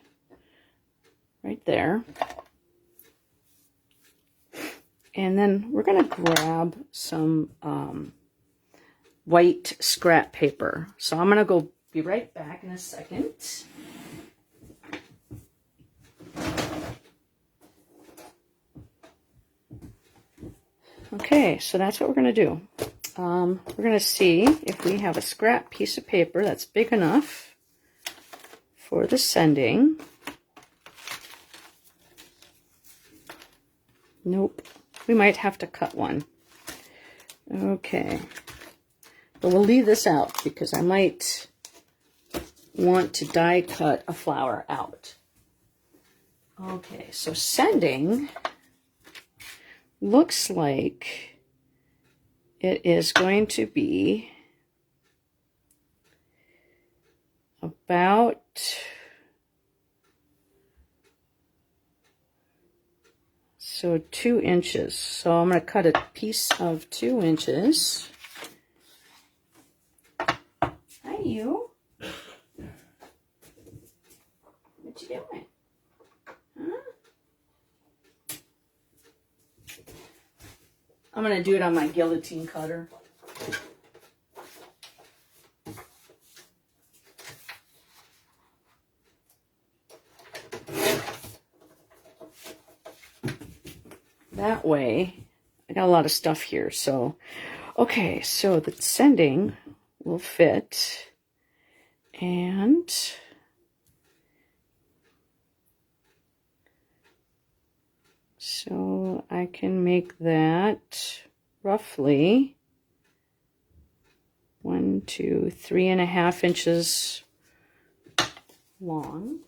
right there. And then we're going to grab some white scrap paper. So I'm going to be right back in a second. Okay, so that's what we're going to do. We're going to see if we have a scrap piece of paper that's big enough for the sending. Nope. We might have to cut one. Okay. But we'll leave this out because I might want to die cut a flower out. Okay, so sending looks like it is going to be about so 2 inches. So I'm going to cut a piece of 2 inches. Hi, you. What you doing? Huh? I'm going to do it on my guillotine cutter. That way, I got a lot of stuff here. So, okay, so the sending will fit. And so I can make that roughly 1, 2, 3.5 inches long.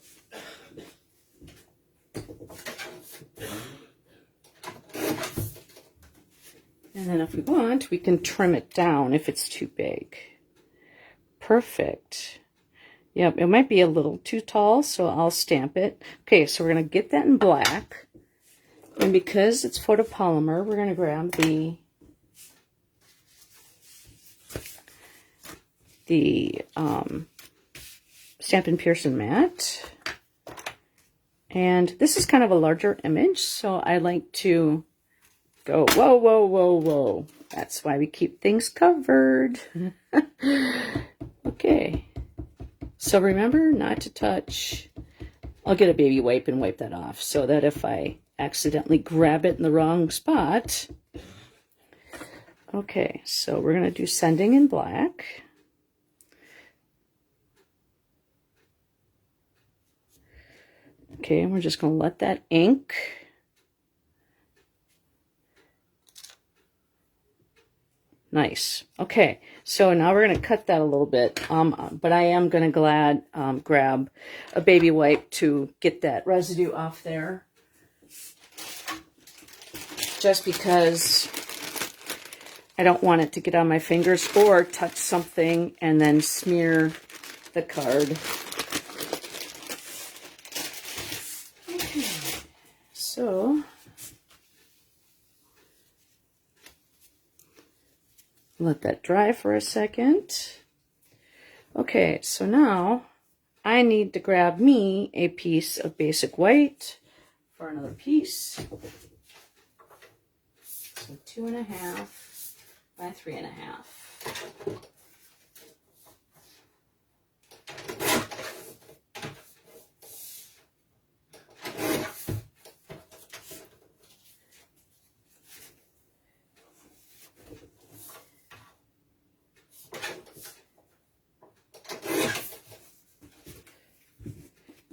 And then if we want, we can trim it down if it's too big. Perfect. Yep, it might be a little too tall, so I'll stamp it. Okay, so we're going to get that in black. And because it's photopolymer, we're going to grab the Stampin' Pearson mat. And this is kind of a larger image, so I like to go, whoa, whoa, whoa, whoa. That's why we keep things covered. Okay. So remember not to touch. I'll get a baby wipe and wipe that off so that if I accidentally grab it in the wrong spot. Okay, so we're going to do sending in black. Okay, and we're just going to let that ink nice. Okay, so now we're going to cut that a little bit, but I am going to grab a baby wipe to get that residue off there. just because I don't want it to get on my fingers or touch something and then smear the card. Okay, so let that dry for a second. Okay, so now I need to grab me a piece of basic white for another piece. So 2.5 by 3.5.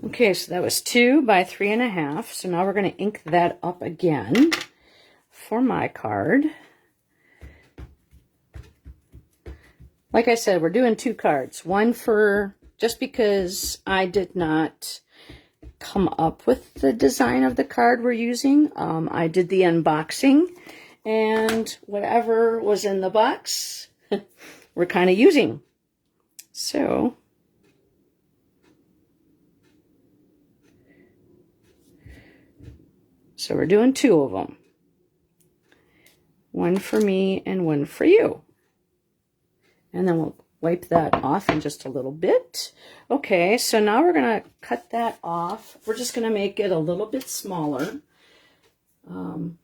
Okay, so that was 2 by 3.5. So now we're going to ink that up again for my card. Like I said, we're doing 2 cards. One for, just because I did not come up with the design of the card we're using. I did the unboxing, and whatever was in the box, we're kind of using. So we're doing 2 of them. One for me and one for you. And then we'll wipe that off in just a little bit. Okay, so now we're going to cut that off. We're just going to make it a little bit smaller. Trim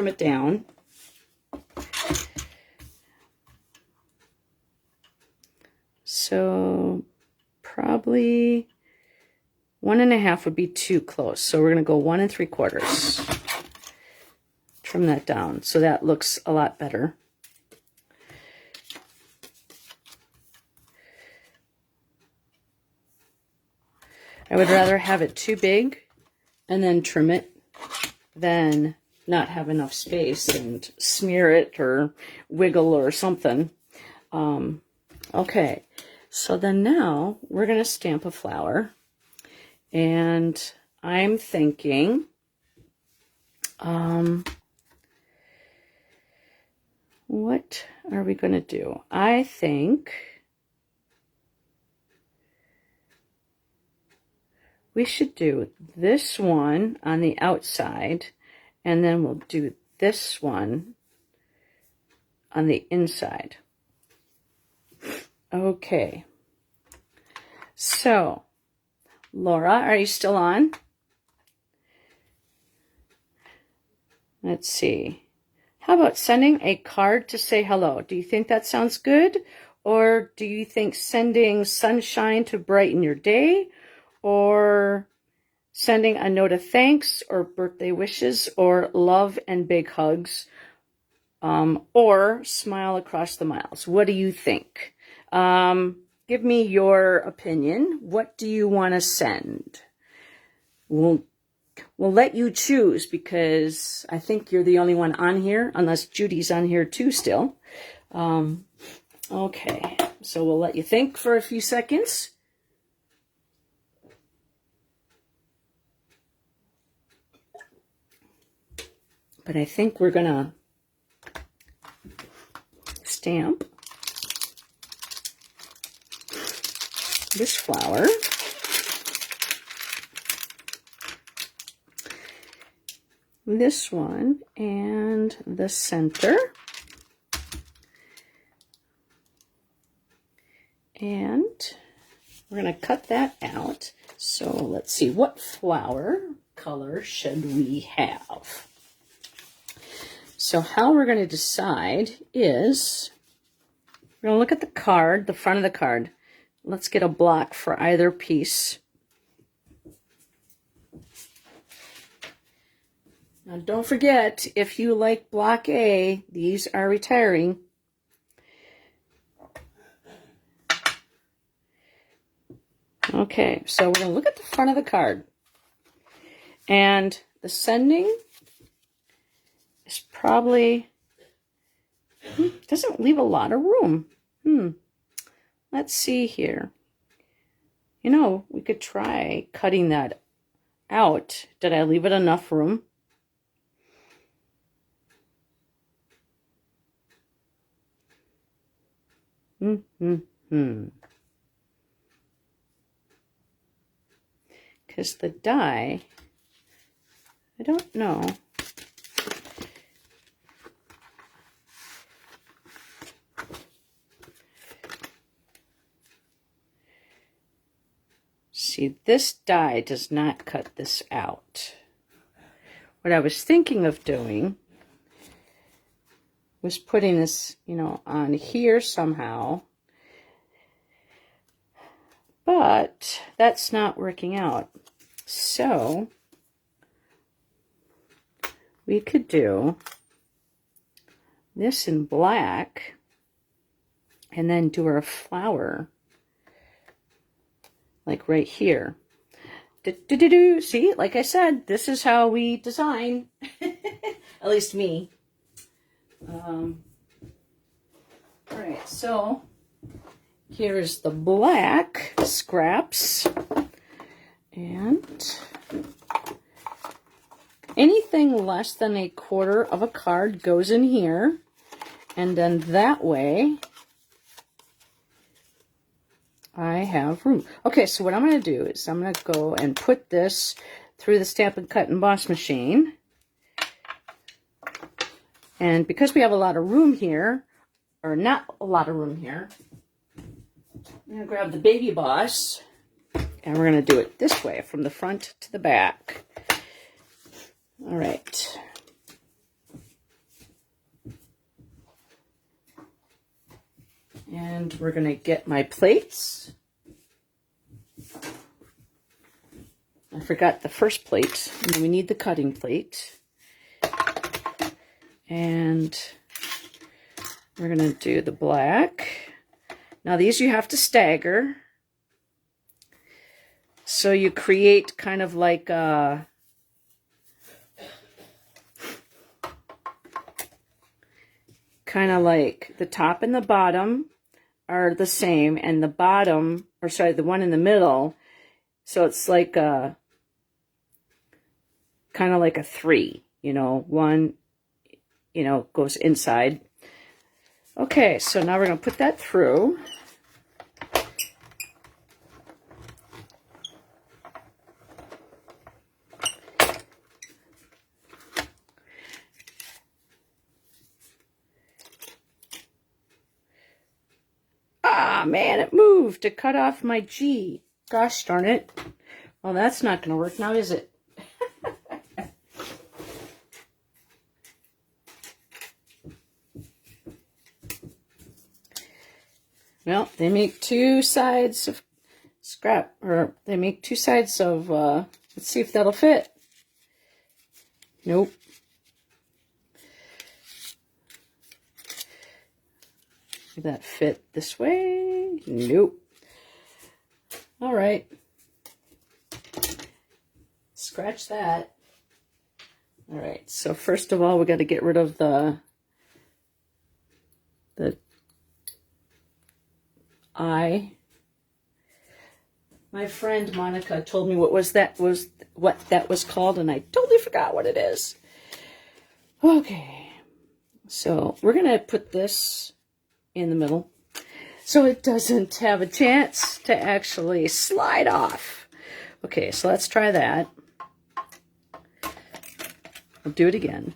it down. So probably 1.5 would be too close. So we're going to go 1 3/4. Trim that down so that looks a lot better. I would rather have it too big and then trim it than not have enough space and smear it or wiggle or something. Okay, so then now we're going to stamp a flower. And I'm thinking, what are we going to do? I think we should do this one on the outside, and then we'll do this one on the inside. Okay. So, Laura, are you still on? Let's see. How about sending a card to say hello? Do you think that sounds good? Or do you think sending sunshine to brighten your day? Or sending a note of thanks or birthday wishes or love and big hugs? Or smile across the miles? What do you think? Give me your opinion. What do you want to send? We'll let you choose because I think you're the only one on here, unless Judy's on here too still. Okay, so we'll let you think for a few seconds. But I think we're going to stamp this flower. This one and the center. And we're going to cut that out. So let's see, what flower color should we have? So how we're going to decide is, we're going to look at the card, the front of the card. Let's get a block for either piece. Now don't forget, if you like block A, these are retiring. Okay, so we're going to look at the front of the card. And the sending is probably, doesn't leave a lot of room. Let's see here. You know, we could try cutting that out. Did I leave it enough room? Because the die, I don't know. See, this die does not cut this out. What I was thinking of doing was putting this, you know, on here somehow. But that's not working out. So we could do this in black and then do our flower like right here. See, like I said, this is how we design. At least me. All right, so here's the black scraps. And anything less than 1/4 of a card goes in here. And then that way I have room. Okay, so what I'm going to do is I'm going to go and put this through the Stampin' Cut Emboss machine. And because we have a lot of room here, or not a lot of room here, I'm going to grab the Baby Boss, and we're going to do it this way, from the front to the back. All right. And we're going to get my plates. I forgot the first plate, and we need the cutting plate. And we're going to do the black. Now these you have to stagger. So you create kind of like a the top and the bottom are the same, and the bottom, or sorry, the one in the middle, so it's like a kind of like a 3, you know, one, you know, goes inside. Okay, so now we're going to put that through. Ah, man, it moved to cut off my G. Gosh darn it. Well, that's not going to work now, is it? Well, they make two sides of scrap, or they make two sides of, let's see if that'll fit. Nope. Did that fit this way? Nope. All right. Scratch that. All right, so first of all, we got to get rid of the eye. My friend Monica told me what that was called, and I totally forgot what it is. Okay, so we're gonna put this in the middle so it doesn't have a chance to actually slide off. Okay, so let's try that. I'll do it again.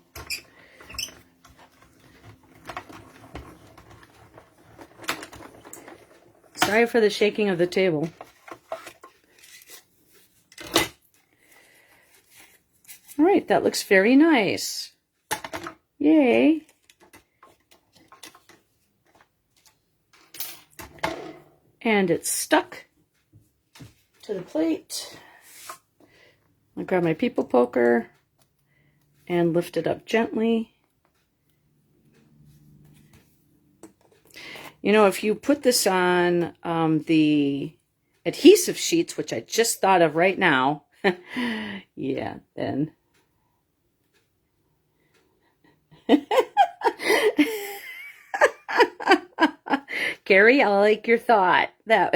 Sorry for the shaking of the table. All right, that looks very nice. Yay. And it's stuck to the plate. I'll grab my people poker and lift it up gently. You know, if you put this on the adhesive sheets, which I just thought of right now, yeah, then. Carrie, I like your thought. That.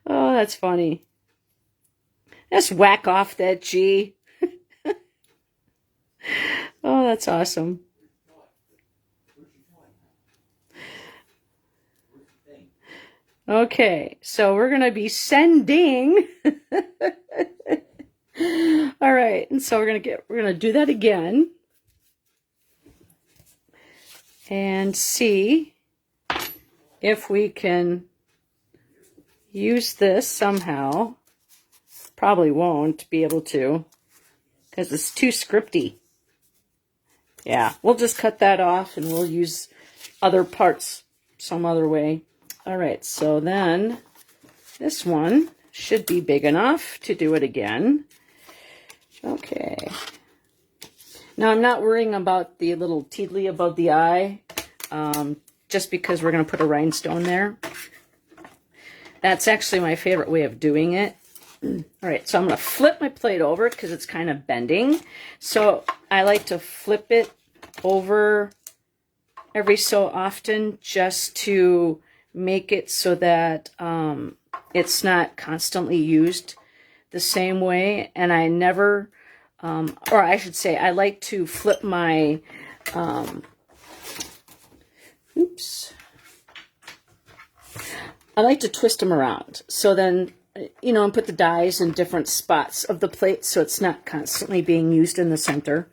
Oh, that's funny. Just whack off that G. Oh, that's awesome. Okay, so we're going to be sending. All right, and so we're going to do that again and see if we can use this somehow. Probably won't be able to because it's too scripty. Yeah, we'll just cut that off and we'll use other parts some other way. All right, so then this one should be big enough to do it again. Okay. Now I'm not worrying about the little teedly above the eye, just because we're going to put a rhinestone there. That's actually my favorite way of doing it. All right, so I'm going to flip my plate over because it's kind of bending. So I like to flip it over every so often just to make it so that it's not constantly used the same way. And I never, or I should say, I like to flip my, I like to twist them around. So then, you know, and put the dies in different spots of the plate so it's not constantly being used in the center.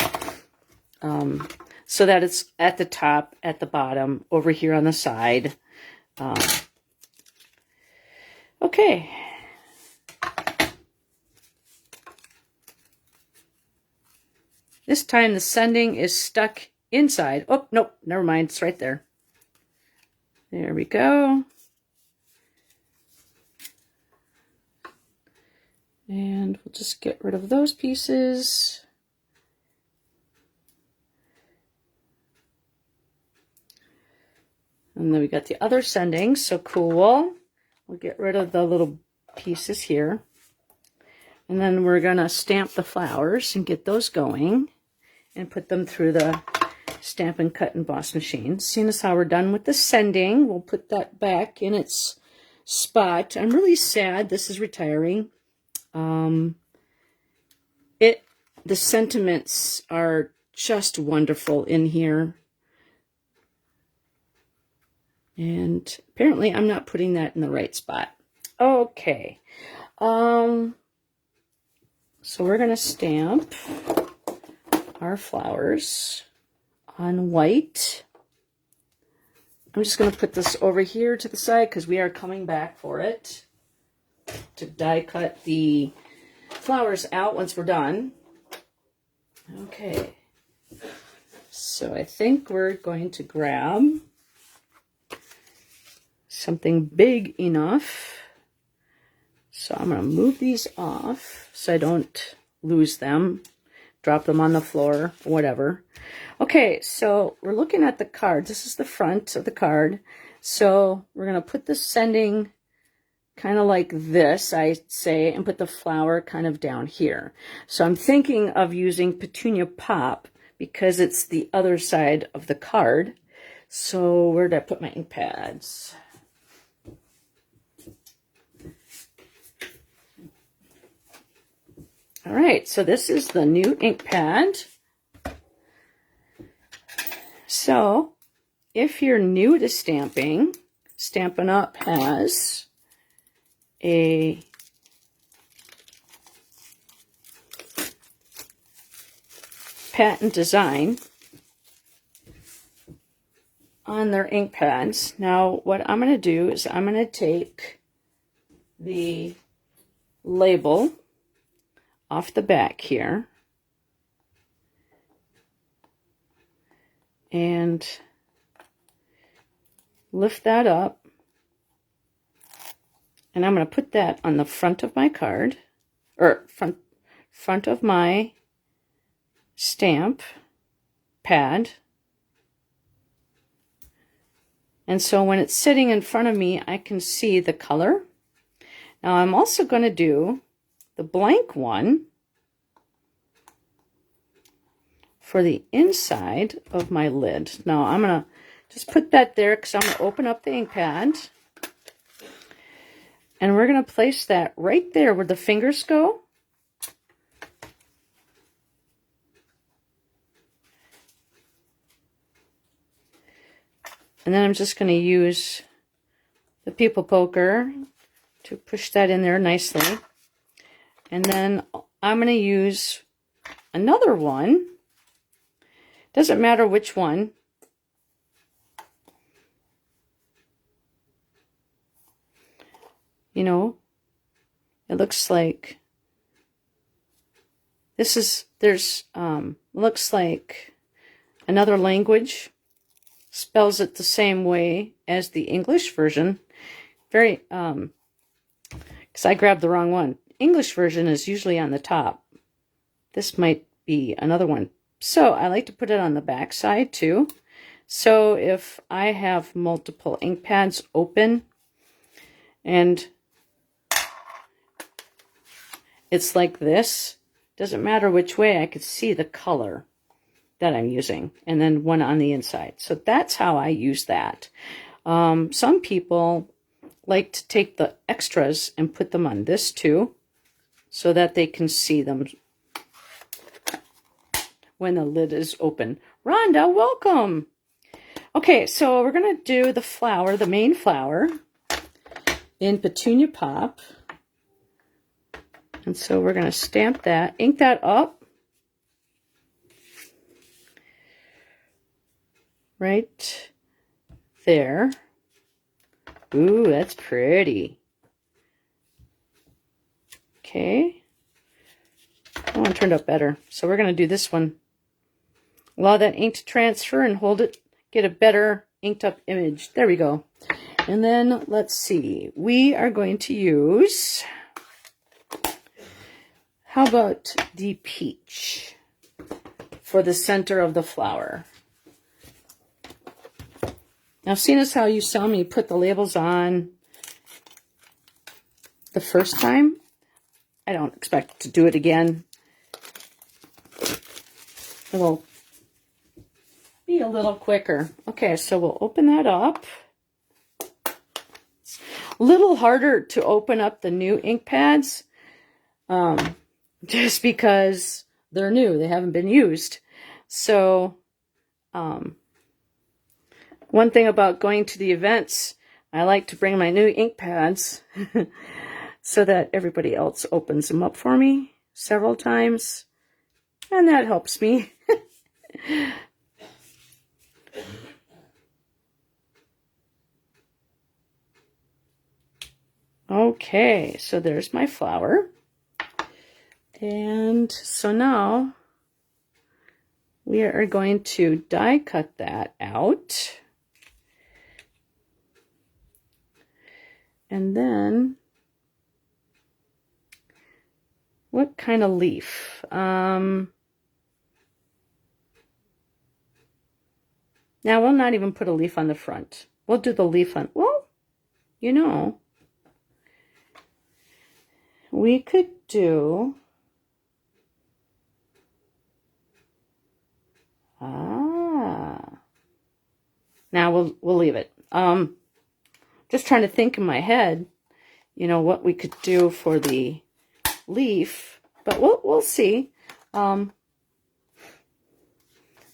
So that it's at the top, at the bottom, over here on the side. Okay. This time the sending is stuck inside. Oh, nope, never mind. It's right there. There we go. And we'll just get rid of those pieces. And then we got the other sending, so cool. We'll get rid of the little pieces here. And then we're going to stamp the flowers and get those going and put them through the Stampin' Cut Emboss machine. Seeing as how we're done with the sending, we'll put that back in its spot. I'm really sad this is retiring. The sentiments are just wonderful in here. And apparently I'm not putting that in the right spot. Okay. So we're going to stamp our flowers on white. I'm just going to put this over here to the side because we are coming back for it to die cut the flowers out once we're done. Okay. So I think we're going to grab something big enough. So I'm going to move these off so I don't lose them, drop them on the floor, whatever. Okay, so we're looking at the card. This is the front of the card. So we're going to put the sending kind of like this, I say, and put the flower kind of down here. So I'm thinking of using Petunia Pop because it's the other side of the card. So where did I put my ink pads? All right, so this is the new ink pad. So if you're new to stamping, Stampin' Up! Has a patent design on their ink pads. Now what I'm going to do is I'm going to take the label off the back here and lift that up, and I'm going to put that on the front of my card, or front of my stamp pad. And so when it's sitting in front of me, I can see the color. Now I'm also going to do the blank one for the inside of my lid. Now I'm going to just put that there because I'm going to open up the ink pad. And we're going to place that right there where the fingers go. And then I'm just going to use the people poker to push that in there nicely. And then I'm going to use another one. Doesn't matter which one. You know, it looks like looks like another language. Spells it the same way as the English version. Because I grabbed the wrong one. English version is usually on the top. This might be another one. So I like to put it on the back side too. So if I have multiple ink pads open and it's like this, doesn't matter which way, I could see the color that I'm using, and then one on the inside. So that's how I use that. Some people like to take the extras and put them on this too, so that they can see them when the lid is open. Rhonda, welcome. Okay, so we're going to do the flower, the main flower, in Petunia Pop. And so we're going to stamp that, ink that up. Right there. Ooh, that's pretty. Okay. That one turned out better. So we're going to do this one. Allow that ink to transfer and hold it. Get a better inked up image. There we go. And then let's see. We are going to use, how about the peach for the center of the flower? Now, seeing as how you saw me put the labels on the first time, I don't expect to do it again. It'll be a little quicker. Okay, so we'll open that up. It's a little harder to open up the new ink pads, just because they're new. They haven't been used. So, one thing about going to the events, I like to bring my new ink pads so that everybody else opens them up for me several times, and that helps me. Okay, so there's my flower. And so now we are going to die cut that out. And then, what kind of leaf? Now, we'll not even put a leaf on the front. We'll do the leaf on, well, you know, we could do, now we'll leave it. Just trying to think in my head, you know, what we could do for the leaf, but we'll see.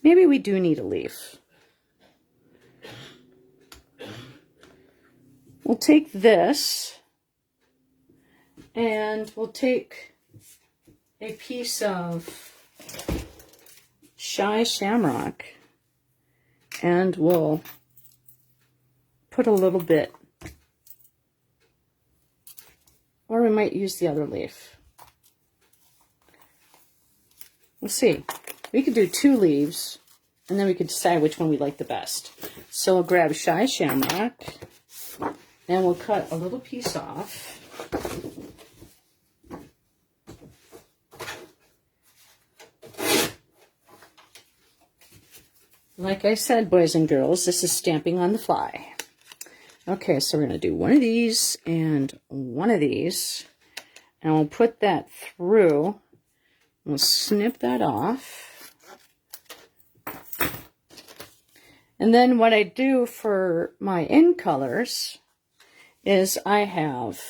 Maybe we do need a leaf. We'll take this, and we'll take a piece of Shy Shamrock, and we'll put a little bit. Or we might use the other leaf. We'll see. We could do 2 leaves, and then we could decide which one we like the best. So we'll grab Shy Shamrock, and we'll cut a little piece off. Like I said, boys and girls, this is stamping on the fly. Okay, so we're going to do one of these and one of these. And we'll put that through. We'll snip that off. And then what I do for my in colors is I have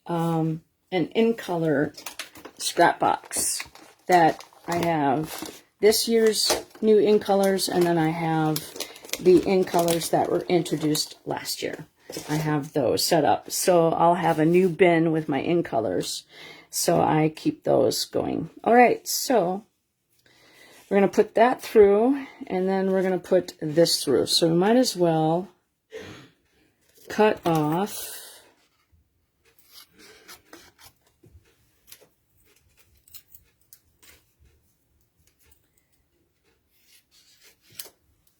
an in color scrap box that I have this year's new in colors, and then I have the in colors that were introduced last year. I have those set up. So I'll have a new bin with my in colors. So I keep those going. All right, so we're going to put that through, and then we're going to put this through. So we might as well cut off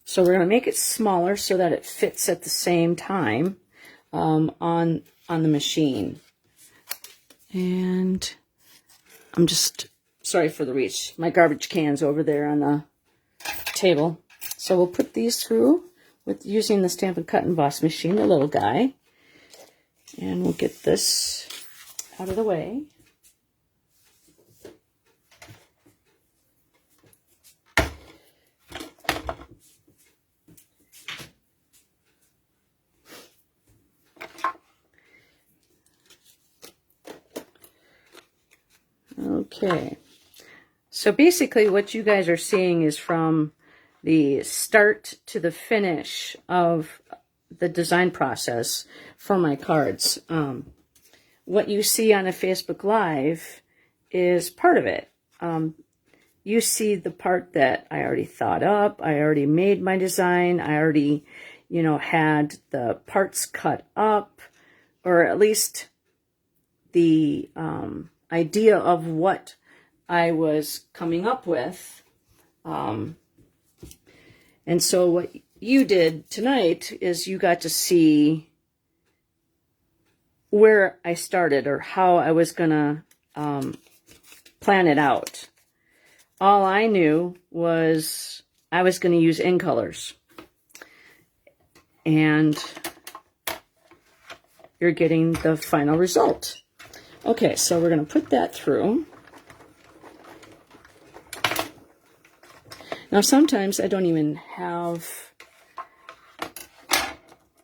so we're going to make it smaller so that it fits at the same time on the machine. And I'm just sorry for the reach. My garbage can's over there on the table. So we'll put these through with using the Stampin' Cut and Emboss machine, the little guy. And we'll get this out of the way. Okay, so basically what you guys are seeing is from the start to the finish of the design process for my cards. What you see on a Facebook Live is part of it. You see the part that I already thought up, I already made my design, I already, had the parts cut up, or at least the idea of what I was coming up with. And so what you did tonight is you got to see where I started or how I was going to plan it out. All I knew was I was going to use in colors. And you're getting the final result. Okay, so we're going to put that through. Now, sometimes I don't even have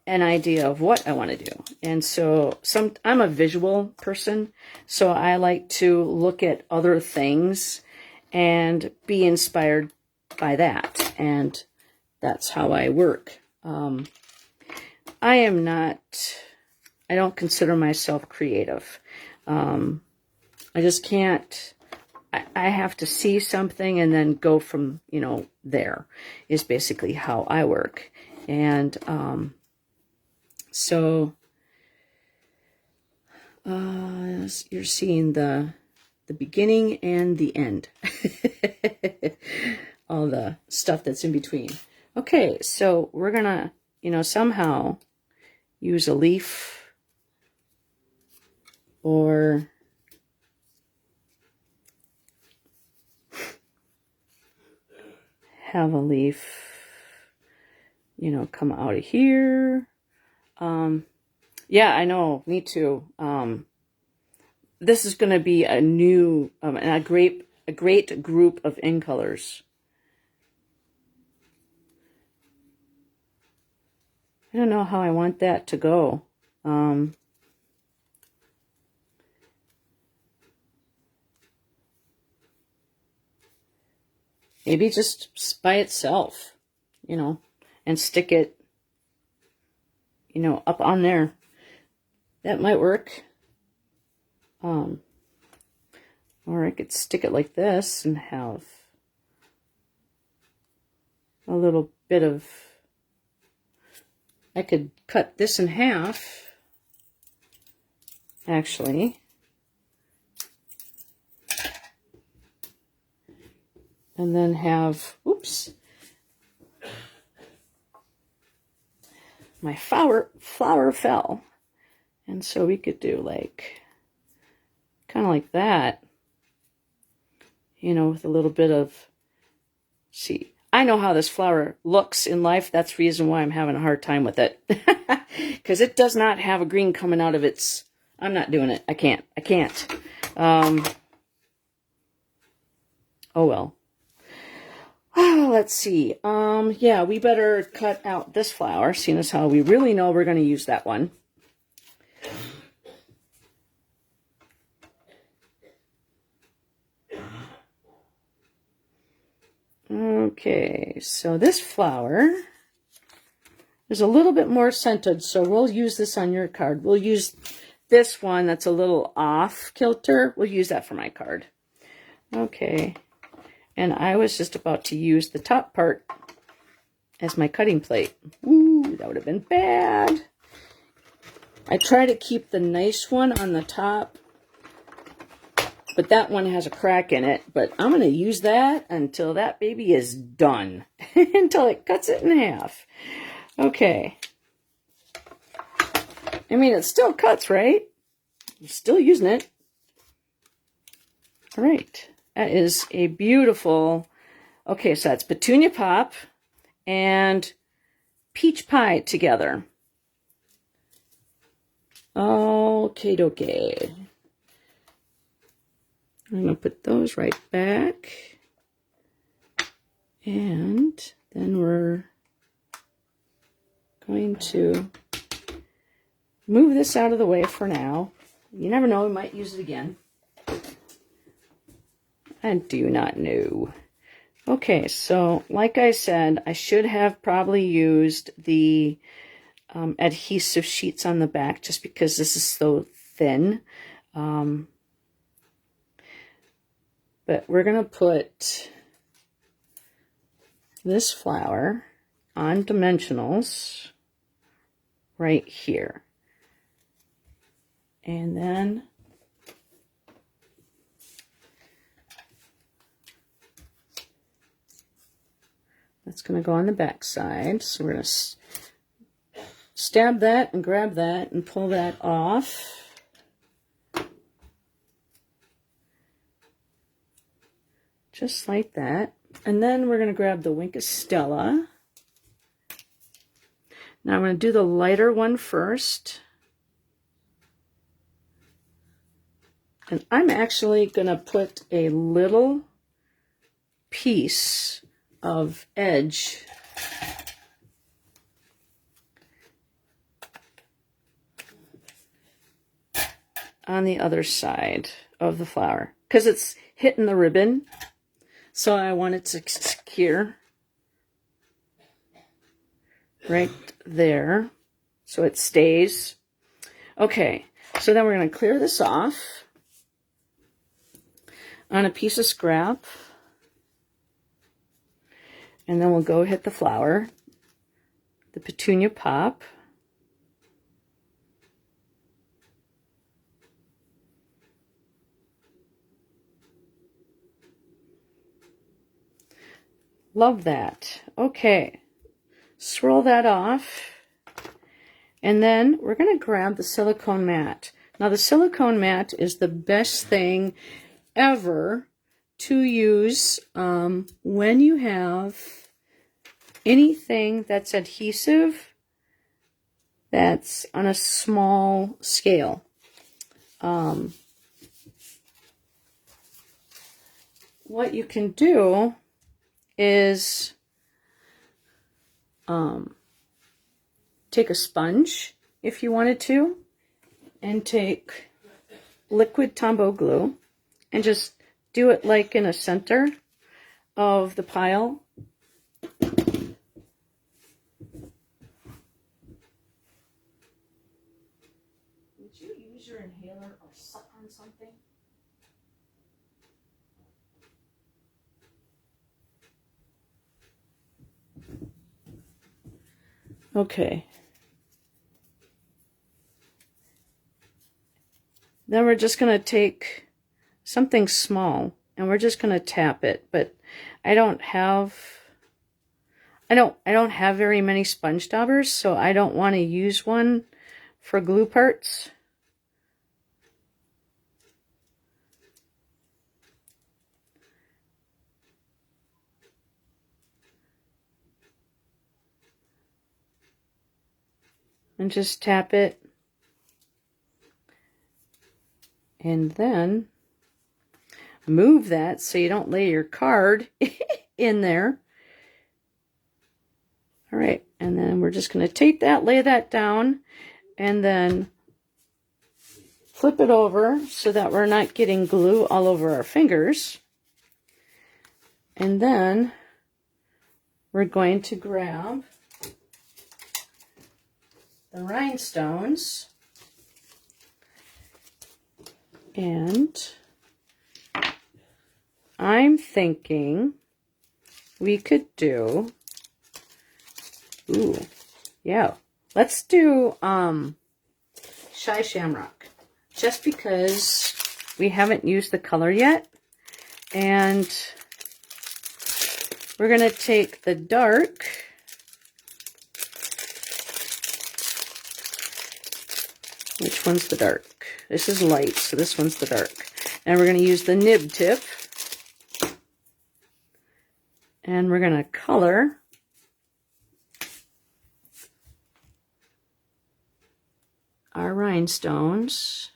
an idea of what I want to do. And so I'm a visual person, so I like to look at other things and be inspired by that. And that's how I work. I don't consider myself creative. I just can't, I have to see something and then go from, there is basically how I work. And so you're seeing the beginning and the end. All the stuff that's in between. Okay, so we're gonna, somehow use a leaf or have a leaf, come out of here. Yeah, I know, me too. This is going to be a new, and a great group of in colors. I don't know how I want that to go. Maybe just by itself, and stick it, up on there. That might work. Or I could stick it like this and have a little bit of, I could cut this in half, actually. And then have, oops, my flower fell. And so we could do like, kind of like that, with a little bit of, see, I know how this flower looks in life. That's the reason why I'm having a hard time with it. Because it does not have a green coming out of its, I'm not doing it. I can't. Oh, well. Oh, let's see. Yeah, we better cut out this flower, seeing as how we really know we're going to use that one. Okay, so this flower There's a little bit more scented, so we'll use this on your card. We'll use this one that's a little off kilter. We'll use that for my card. Okay. And I was just about to use the top part as my cutting plate. Ooh, that would have been bad. I try to keep the nice one on the top, but that one has a crack in it. But I'm going to use that until that baby is done, until it cuts it in half. Okay. I mean, it still cuts, right? I'm still using it. All right. That is a beautiful, okay, so that's Petunia Pop and Peach Pie together. Okay, dokie. I'm going to put those right back. And then we're going to move this out of the way for now. You never know, we might use it again. I do not know. Okay, so like I said, I should have probably used the adhesive sheets on the back just because this is so thin. But we're going to put this flower on dimensionals right here. And then that's going to go on the back side. So we're going to stab that and grab that and pull that off. Just like that. And then we're going to grab the Wink of Stella. Now I'm going to do the lighter one first. And I'm actually going to put a little piece of edge on the other side of the flower because it's hitting the ribbon. So I want it to secure right there so it stays. Okay, so then we're going to clear this off on a piece of scrap. And then we'll go hit the flower, the Petunia Pop. Love that. Okay, swirl that off. And then we're going to grab the silicone mat. Now the silicone mat is the best thing ever to use when you have anything that's adhesive that's on a small scale. What you can do is take a sponge if you wanted to and take liquid Tombow glue and just do it like in a center of the pile. Would you use your inhaler or suck on something? Okay. Then we're just going to take something small and we're just going to tap it, but I don't have very many sponge daubers, so I don't want to use one for glue parts. And just tap it. And then move that so you don't lay your card in there. All right, and then we're just going to take that, lay that down, and then flip it over so that we're not getting glue all over our fingers. And then we're going to grab the rhinestones. And I'm thinking we could do, ooh, yeah, let's do Shy Shamrock, just because we haven't used the color yet. And we're going to take the dark, which one's the dark? This is light, so this one's the dark. And we're going to use the nib tip. And we're going to color our rhinestones.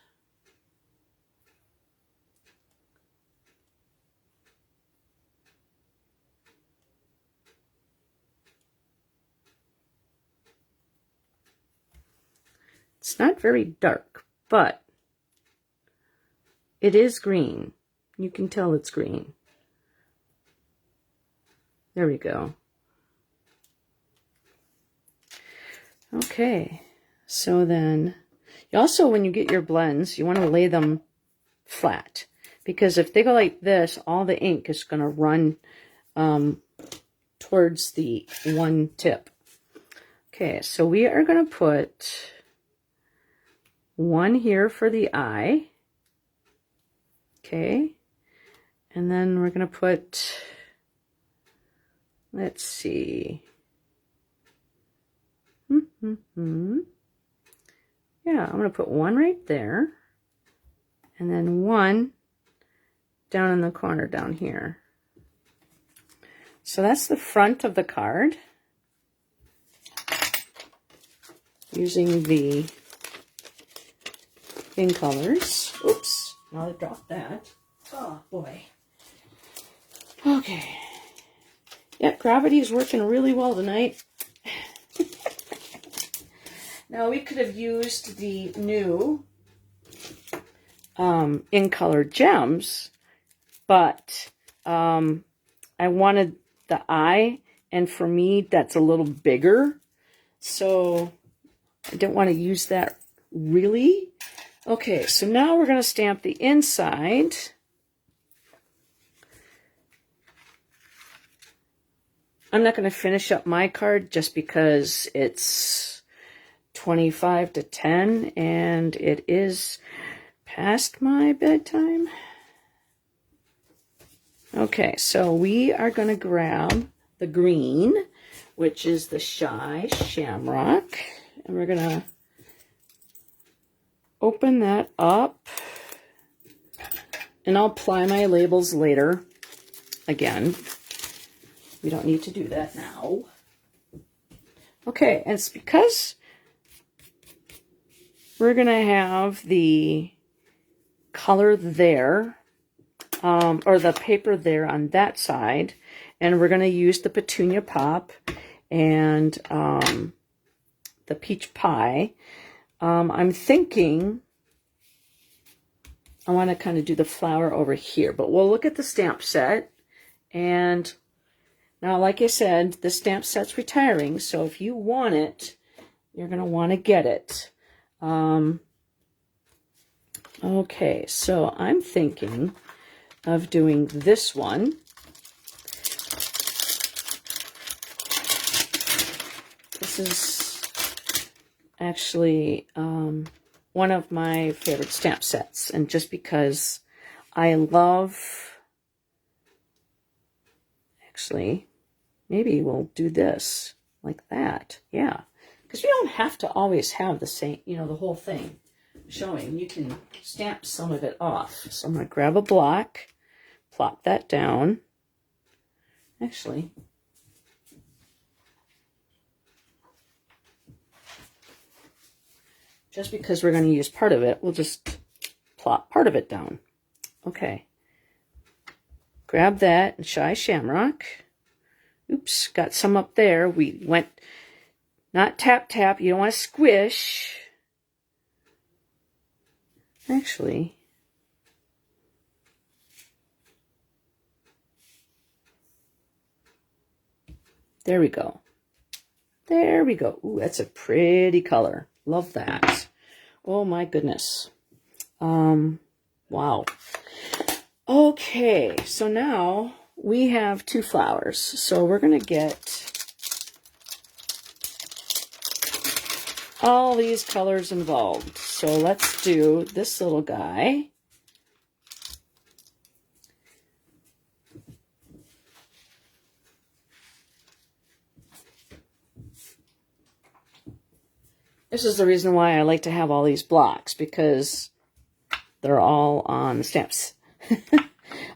It's not very dark, but it is green. You can tell it's green. There we go. Okay, so then, also when you get your blends, you want to lay them flat. Because if they go like this, all the ink is going to run towards the one tip. Okay, so we are going to put one here for the eye. Okay, and then we're going to put, let's see. Yeah, I'm going to put one right there. And then one down in the corner down here. So that's the front of the card. Using the in colors. Oops, now I dropped that. Oh boy. Okay. Yep, gravity is working really well tonight. Now we could have used the new in color gems, but I wanted the eye, and for me that's a little bigger, so I didn't want to use that really. Okay, so now we're going to stamp the inside. I'm not going to finish up my card just because it's 25 to 10 and it is past my bedtime. Okay, so we are going to grab the green, which is the Shy Shamrock, and we're going to open that up, and I'll apply my labels later. Again, we don't need to do that now. Okay, and it's because we're going to have the color there, or the paper there on that side, and we're going to use the Petunia Pop and the Peach Pie. I'm thinking I want to kind of do the flower over here, but we'll look at the stamp set. And now, like I said, the stamp set's retiring, so if you want it, you're going to want to get it. Okay, so I'm thinking of doing this one. This is actually one of my favorite stamp sets, and just because I love, actually, maybe we'll do this like that. Yeah, because we don't have to always have the same, you know, the whole thing showing. You can stamp some of it off. So I'm going to grab a block, plop that down. Actually, just because we're going to use part of it, we'll just plop part of it down. Okay. Grab that and Shy Shamrock. Oops, got some up there. We went not tap tap. You don't want to squish. Actually, there we go. There we go. Ooh, that's a pretty color. Love that. Oh my goodness. Wow. Okay, so now we have 2 flowers. So we're going to get all these colors involved. So let's do this little guy. This is the reason why I like to have all these blocks, because they're all on the stamps.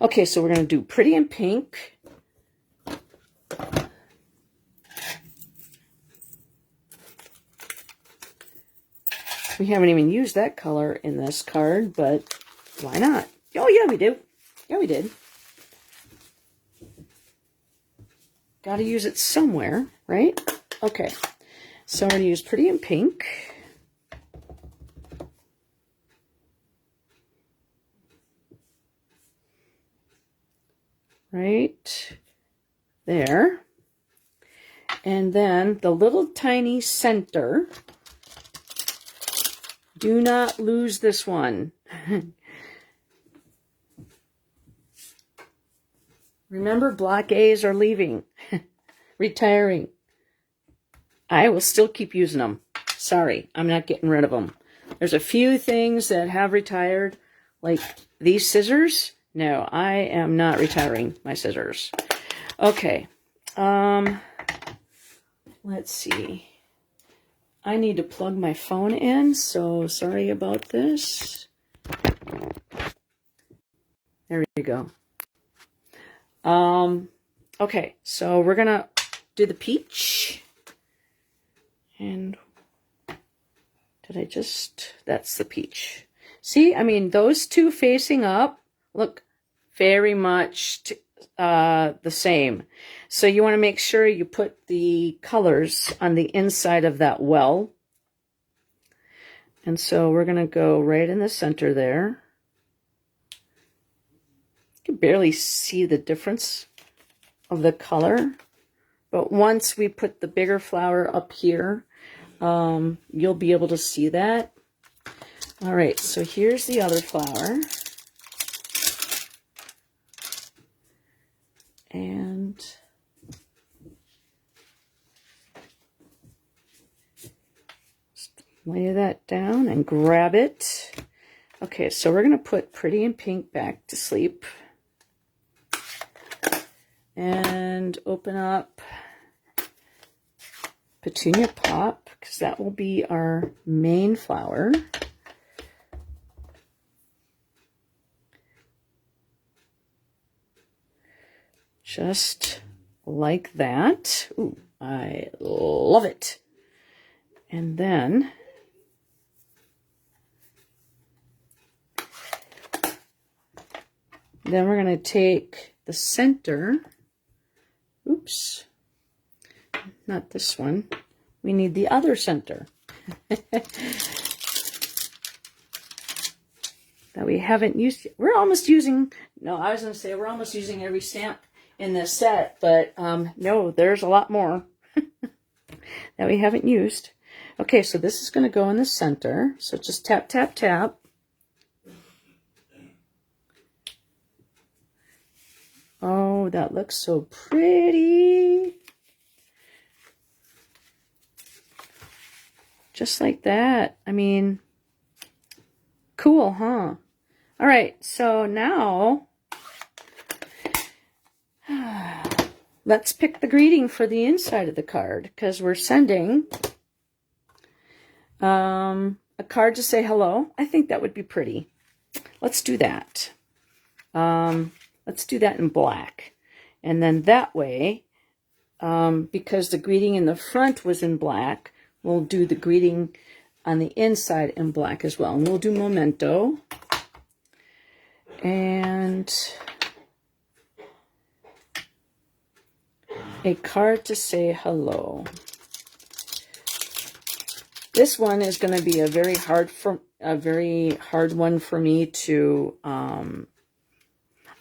Okay, so we're going to do Pretty in Pink. We haven't even used that color in this card, but why not? Oh, yeah, we do. Yeah, we did. Got to use it somewhere, right? Okay, so I'm going to use Pretty in Pink. Right there. And then the little tiny center. Do not lose this one. Remember, block A's are leaving, retiring. I will still keep using them. Sorry, I'm not getting rid of them. There's a few things that have retired, like these scissors. No, I am not retiring my scissors. Okay. Let's see. I need to plug my phone in, so sorry about this. There we go. Okay, so we're gonna do the peach. And that's the peach. See, I mean, those two facing up look very much the same. So you want to make sure you put the colors on the inside of that well. And so we're going to go right in the center there. You can barely see the difference of the color. But once we put the bigger flower up here, you'll be able to see that. All right, so here's the other flower. And lay that down and grab it. Okay, so we're going to put Pretty in Pink back to sleep. And open up Petunia Pop, because that will be our main flower. Just like that. Ooh, I love it. And then we're going to take the center. Oops. Not this one. We need the other center. That we haven't used yet. We're almost using, no, I was going to say we're almost using every stamp in this set, but no, there's a lot more that we haven't used. Okay, so this is going to go in the center. So just tap, tap, tap. Oh, that looks so pretty. Just like that. I mean, cool, huh? All right, so now let's pick the greeting for the inside of the card, because we're sending a card to say hello. I think that would be pretty. Let's do that. Let's do that in black. And then that way, because the greeting in the front was in black, we'll do the greeting on the inside in black as well. And we'll do Memento. And a card to say hello. This one is going to be a very hard one for me to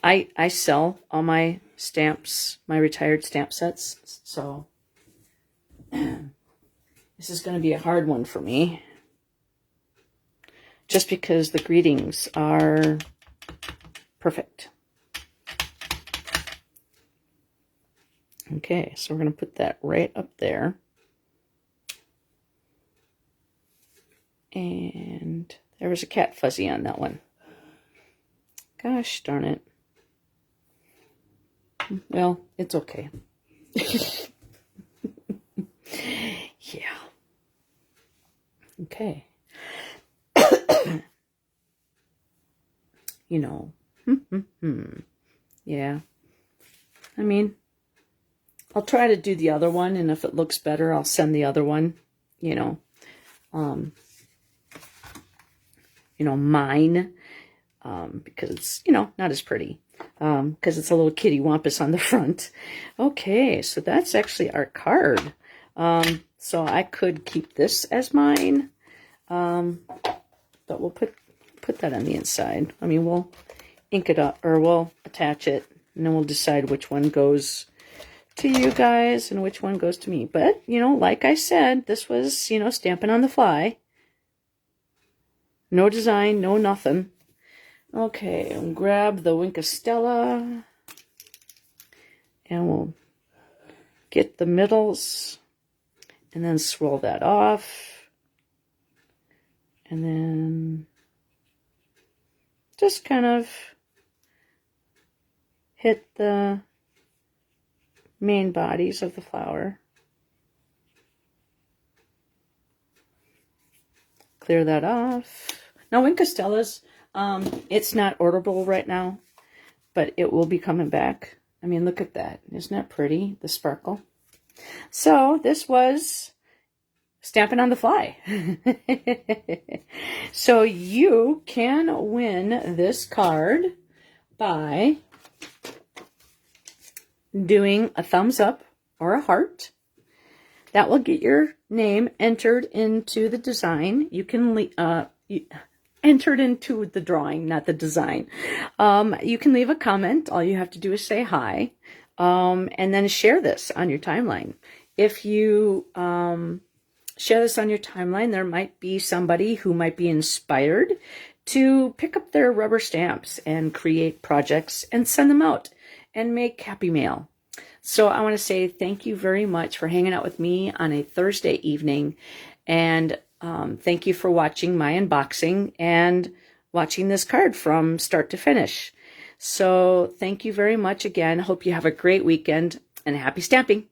I sell all my stamps, my retired stamp sets, so This is going to be a hard one for me. Just because the greetings are perfect. Okay, so we're going to put that right up there. And there was a cat fuzzy on that one. Gosh darn it. Well, it's okay. Yeah. Okay. You know. Yeah. I mean, I'll try to do the other one, and if it looks better, I'll send the other one, you know, mine, because it's, not as pretty, because it's a little kitty wampus on the front. Okay, so that's actually our card. So I could keep this as mine, but we'll put that on the inside. I mean, we'll ink it up, or we'll attach it, and then we'll decide which one goes to you guys and which one goes to me. But, like I said, this was, stamping on the fly. No design, no nothing. Okay, I'll grab the Wink of Stella, and we'll get the middles, and then swirl that off, and then just kind of hit the main bodies of the flower. Clear that off. Now, Wink of Stella's, it's not orderable right now, but it will be coming back. I mean, look at that. Isn't that pretty? The sparkle. So this was Stampin' on the Fly. So you can win this card by doing a thumbs up or a heart. That will get your name entered into the design. You can entered into the drawing, not the design. You can leave a comment. All you have to do is say hi, and then share this on your timeline. If you share this on your timeline, there might be somebody who might be inspired to pick up their rubber stamps and create projects and send them out and make happy mail. So I want to say thank you very much for hanging out with me on a Thursday evening, and thank you for watching my unboxing and watching this card from start to finish. So thank you very much again. Hope you have a great weekend, and happy stamping.